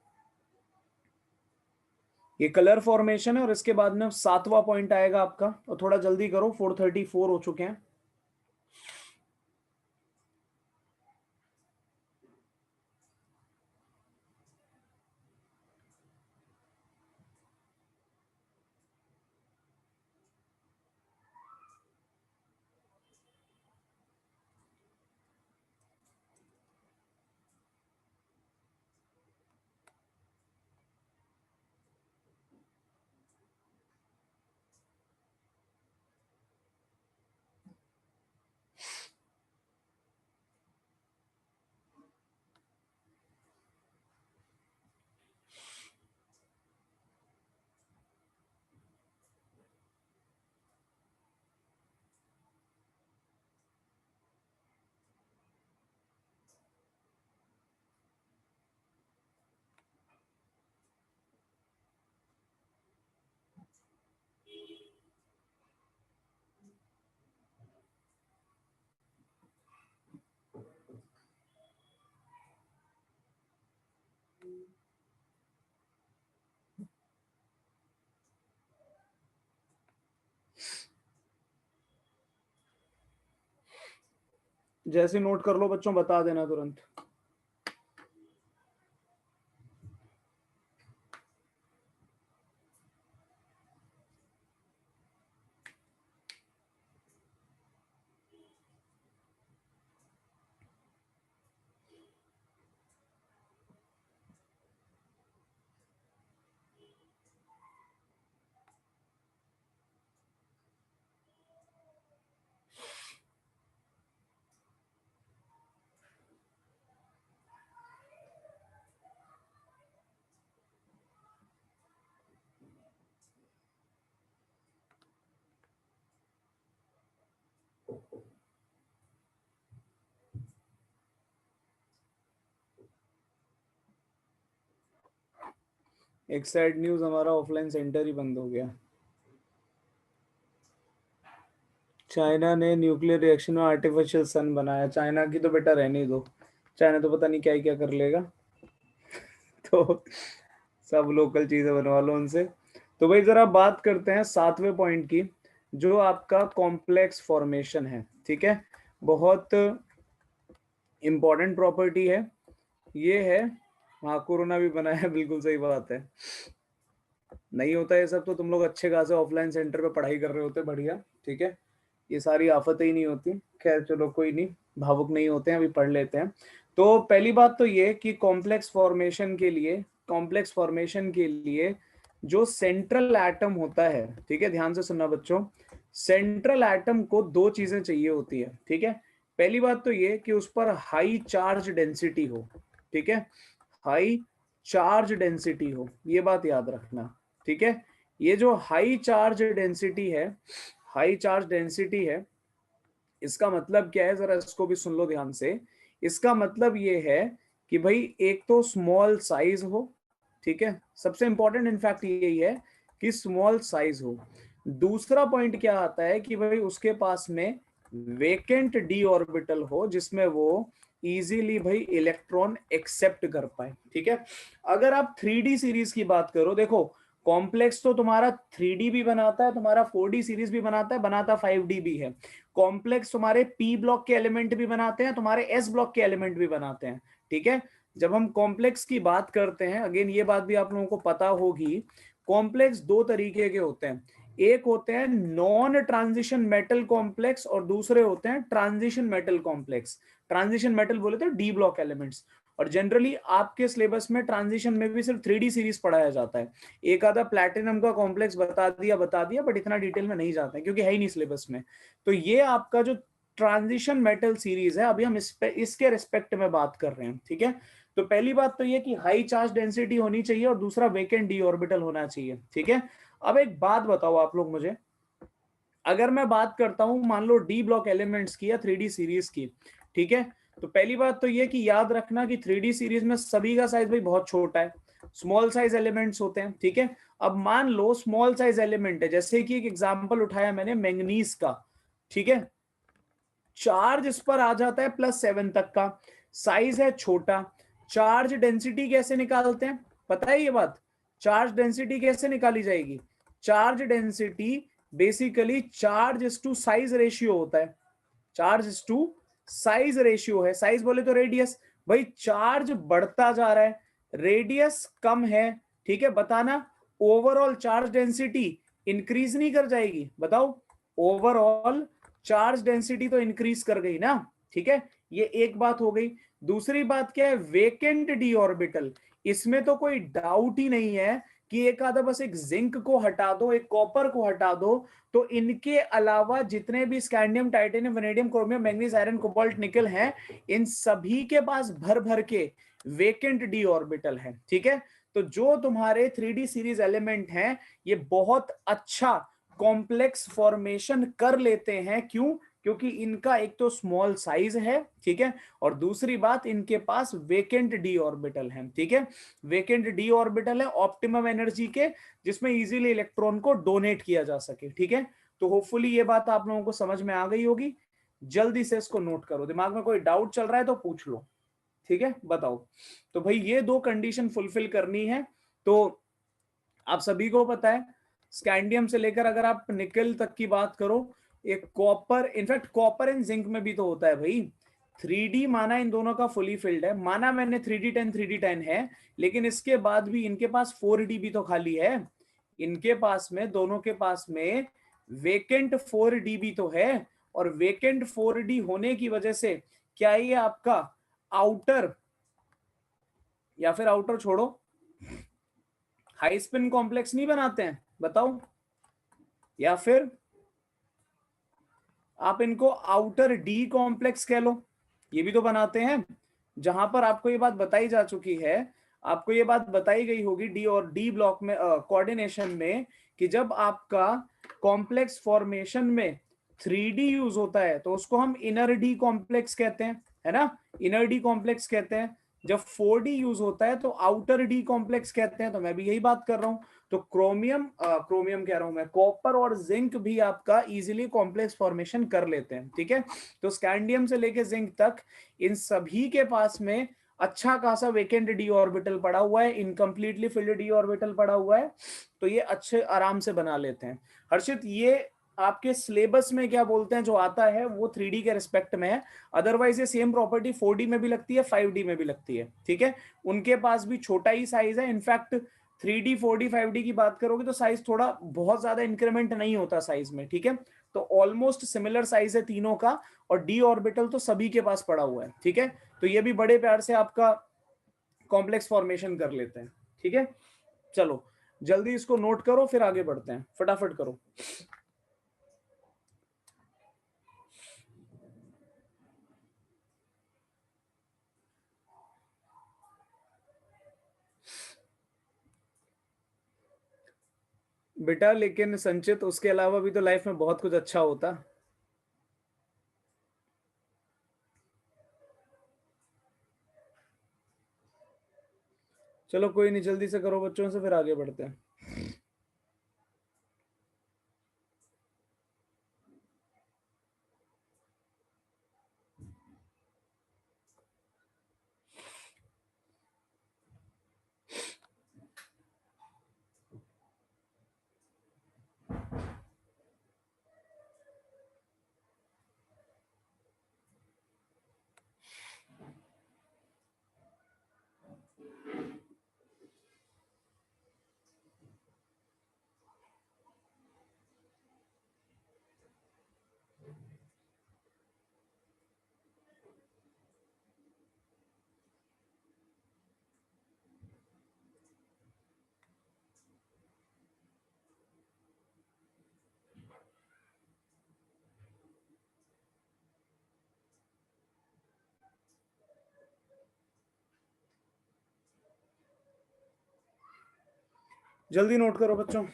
ये कलर फॉर्मेशन है, और इसके बाद में 7वां पॉइंट आएगा आपका, और थोड़ा जल्दी करो, 4:34 हो चुके हैं। जैसे नोट कर लो बच्चों, बता देना तुरंत। एक सैड न्यूज, हमारा ऑफलाइन सेंटर ही बंद हो गया। चाइना ने न्यूक्लियर रिएक्शन में आर्टिफिशियल सन बनाया। चाइना की तो बेटा रहने दो, चाइना तो पता नहीं क्या ही क्या कर लेगा। तो सब लोकल चीजें बनवा लो उनसे। तो भाई जरा बात करते हैं 7वें पॉइंट की, जो आपका कॉम्प्लेक्स फॉर्मेशन है। ठीक है, बहुत इंपॉर्टेंट प्रॉपर्टी है ये है। हाँ, कोरोना भी बना है, बिल्कुल सही बात है। नहीं होता ये सब तो तुम लोग अच्छे खासे ऑफलाइन सेंटर पे पढ़ाई कर रहे होते, बढ़िया। ठीक है, ये सारी आफतें ही नहीं होती। खैर चलो कोई नहीं, भावुक नहीं होते हैं, अभी पढ़ लेते हैं। तो पहली बात तो ये कि कॉम्प्लेक्स फॉर्मेशन के लिए जो सेंट्रल एटम होता है, ठीक है, ध्यान से सुनना बच्चों, सेंट्रल एटम को दो चीजें चाहिए होती है। ठीक है, पहली बात तो ये कि उस पर हाई चार्ज डेंसिटी हो। ठीक है, हाई चार्ज डेंसिटी हो, ये बात याद रखना। ठीक है, ये जो हाई चार्ज डेंसिटी है, इसका मतलब क्या है, जरा इसको भी सुन लो ध्यान से। इसका मतलब ये है कि भाई एक तो स्मॉल साइज हो। ठीक है, सबसे इंपॉर्टेंट इनफैक्ट यही है कि स्मॉल साइज हो। दूसरा पॉइंट क्या आता है कि भाई उसके पास में वेकेंट डी ऑर्बिटल हो, जिसमें वो इजीली भाई इलेक्ट्रॉन एक्सेप्ट कर पाए। ठीक है, अगर आप 3D सीरीज की बात करो, देखो कॉम्प्लेक्स तो तुम्हारा 3D भी बनाता है, तुम्हारा 4D सीरीज भी बनाता है, बनाता 5D भी है। कॉम्प्लेक्स तुम्हारे पी ब्लॉक के एलिमेंट भी बनाते हैं, तुम्हारे एस ब्लॉक के एलिमेंट भी बनाते हैं। ठीक है, जब हम कॉम्प्लेक्स की बात करते हैं, अगेन ये बात भी आप लोगों को पता होगी, कॉम्प्लेक्स दो तरीके के होते हैं। एक होते हैं नॉन ट्रांजिशन मेटल कॉम्प्लेक्स और दूसरे होते हैं transition metal complex. Transition metal बोले तो डी ब्लॉक एलिमेंट्स। और जनरली आपके सिलेबस में ट्रांजिशन में भी सिर्फ 3D सीरीज पढ़ाया जाता है। एक आधा प्लैटिनम का कॉम्प्लेक्स बता दिया, बट इतना डिटेल में नहीं जाता है क्योंकि है ही नहीं सिलेबस में। तो ये आपका जो ट्रांजिशन मेटल सीरीज है, अभी हम इसके रिस्पेक्ट में बात कर रहे हैं। ठीक है, तो पहली बात तो ये कि हाई चार्ज डेंसिटी होनी चाहिए और दूसरा वेकेंट डी ऑर्बिटल होना चाहिए। ठीक है, अब एक बात बताओ आप लोग मुझे, अगर मैं बात करता हूं मान लो डी ब्लॉक एलिमेंट्स की या 3D सीरीज की, ठीक है, तो पहली बात तो ये कि याद रखना कि 3D सीरीज में सभी का साइज भाई बहुत छोटा है, स्मॉल साइज एलिमेंट्स होते हैं। ठीक है, अब मान लो स्मॉल साइज एलिमेंट है, जैसे कि एक एग्जांपल उठाया मैंने मैंगनीज का। ठीक है, चार्ज इस पर आ जाता है +7 तक का, साइज है छोटा। चार्ज डेंसिटी कैसे निकालते हैं, पता है ये बात? चार्ज डेंसिटी कैसे निकाली जाएगी? Charge density basically charge is to size ratio होता है। Charge is to size ratio है, साइज बोले तो रेडियस। भाई चार्ज बढ़ता जा रहा है, रेडियस कम है। ठीक है, बताना ओवरऑल चार्ज डेंसिटी इंक्रीज नहीं कर जाएगी? बताओ, ओवरऑल चार्ज डेंसिटी तो इंक्रीज कर गई ना। ठीक है, ये एक बात हो गई। दूसरी बात क्या है, वेकेंट डी ऑर्बिटल, इसमें तो कोई डाउट ही नहीं है कि एक आधा बस एक जिंक को हटा दो, एक कॉपर को हटा दो, तो इनके अलावा जितने भी scandium, titanium, vanadium, chromium, manganese, iron, cobalt, निकल हैं, इन सभी के पास भर भर के वेकेंट डी ऑर्बिटल है। ठीक है, तो जो तुम्हारे 3D सीरीज एलिमेंट हैं, ये बहुत अच्छा कॉम्प्लेक्स फॉर्मेशन कर लेते हैं। क्यों? क्योंकि इनका एक तो स्मॉल साइज है, ठीक है, और दूसरी बात इनके पास वेकेंट डी ऑर्बिटल है। ठीक है, वेकेंट डी ऑर्बिटल है ऑप्टिमम एनर्जी के, जिसमें इजीली इलेक्ट्रॉन को डोनेट किया जा सके। ठीक है, तो होपफुली ये बात आप लोगों को समझ में आ गई होगी। जल्दी से इसको नोट करो, दिमाग में कोई डाउट चल रहा है तो पूछ लो। ठीक है, बताओ। तो भाई ये दो कंडीशन फुलफिल करनी है। तो आप सभी को पता है, स्कैंडियम से लेकर अगर आप निकल तक की बात करो, एक copper, in fact copper and zinc में भी तो होता है भाई। 3D माना इन दोनों का फुली फिल्ड है, माना मैंने 3D10 है, लेकिन इसके बाद भी इनके पास 4D भी तो खाली है। इनके पास में, दोनों के पास में वेकेंट 4D भी तो है, और वेकेंट 4D होने की वजह से क्या ये आपका आउटर, या फिर आउटर छोड़ो, हाई स्पिन कॉम्प्लेक्स नहीं बनाते हैं, बताओ? या फिर आप इनको आउटर डी कॉम्प्लेक्स कह लो, ये भी तो बनाते हैं। जहां पर आपको ये बात बताई जा चुकी है, आपको ये बात बताई गई होगी डी और डी ब्लॉक में कोऑर्डिनेशन में, कि जब आपका कॉम्प्लेक्स फॉर्मेशन में 3D यूज होता है तो उसको हम इनर डी कॉम्प्लेक्स कहते हैं, है ना, इनर डी कॉम्प्लेक्स कहते हैं। जब 4D यूज होता है तो आउटर डी कॉम्प्लेक्स कहते हैं। तो मैं भी यही बात कर रहा हूं। तो क्रोमियम कह रहा हूं मैं, कॉपर और जिंक भी आपका इजीली कॉम्प्लेक्स फॉर्मेशन कर लेते हैं, ठीक है। तो स्कैंडियम से लेके जिंक तक इन सभी के पास में अच्छा खासा वेकेंट डी ऑर्बिटल पड़ा हुआ है, इनकम्प्लीटली फिल्ड डी ऑर्बिटल पड़ा हुआ है, तो ये अच्छे आराम से बना लेते हैं। हर्षित, ये आपके सिलेबस में क्या बोलते हैं जो आता है वो 3D के रिस्पेक्ट में है, अदरवाइज ये सेम प्रॉपर्टी 4D में भी लगती है, 5D में भी लगती है, ठीक है। उनके पास भी छोटा ही साइज है, इनफैक्ट 3D 4D 5D की बात करोगे तो साइज थोड़ा बहुत ज्यादा इंक्रीमेंट नहीं होता साइज में, ठीक है। तो ऑलमोस्ट सिमिलर साइज है तीनों का, और डी ऑर्बिटल तो सभी के पास पड़ा हुआ है, ठीक है। तो ये भी बड़े प्यार से आपका कॉम्प्लेक्स फॉर्मेशन कर लेते हैं, ठीक है। चलो जल्दी इसको नोट करो, फिर आगे बढ़ते हैं, फटाफट करो। बेटा लेकिन संचित, उसके अलावा भी तो लाइफ में बहुत कुछ अच्छा होता। चलो कोई नहीं, जल्दी से करो बच्चों से, फिर आगे बढ़ते हैं। जल्दी नोट करो बच्चों।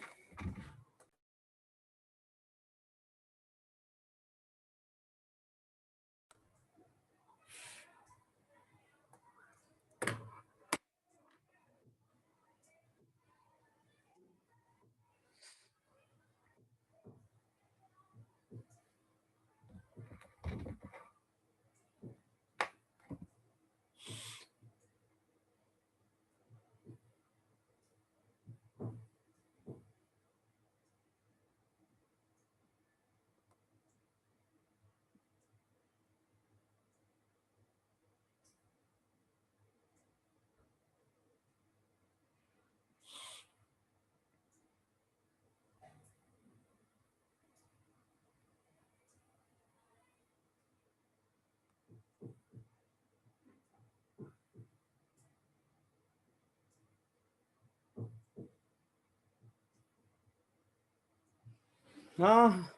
हाँ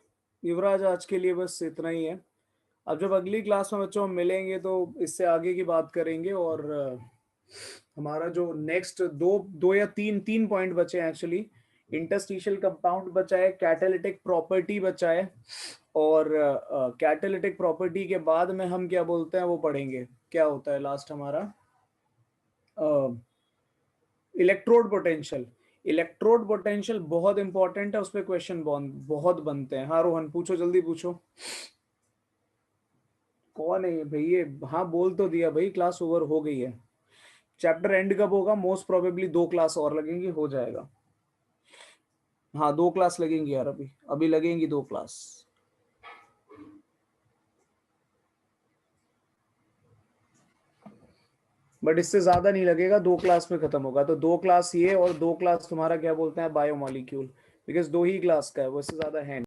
युवराज, आज के लिए बस इतना ही है। अब जब अगली क्लास में बच्चों हम मिलेंगे तो इससे आगे की बात करेंगे, और हमारा जो नेक्स्ट दो दो या तीन तीन पॉइंट बचे हैं एक्चुअली। इंटरस्टिशियल कंपाउंड बचा है, कैटालिटिक प्रॉपर्टी बचा है, और कैटालिटिक प्रॉपर्टी के बाद में हम क्या बोलते हैं वो पढ़ेंगे, क्या होता है लास्ट हमारा, इलेक्ट्रोड पोटेंशियल। इलेक्ट्रोड पोटेंशियल बहुत इंपॉर्टेंट है, उस पर क्वेश्चन बहुत बनते हैं। हाँ रोहन, पूछो, जल्दी पूछो। कौन है ये भैया? हाँ बोल तो दिया भाई, क्लास ओवर हो गई है। चैप्टर एंड कब होगा? मोस्ट प्रोबेबली 2 क्लास और लगेंगी, हो जाएगा। हाँ 2 क्लास लगेंगी यार, अभी अभी लगेंगी 2 क्लास। बट इससे ज्यादा नहीं लगेगा, 2 क्लास में खत्म होगा। तो 2 क्लास ये और 2 क्लास तुम्हारा क्या बोलते हैं बायोमॉलिक्यूल, बिकॉज 2 ही क्लास का है वो, इससे ज्यादा है नहीं।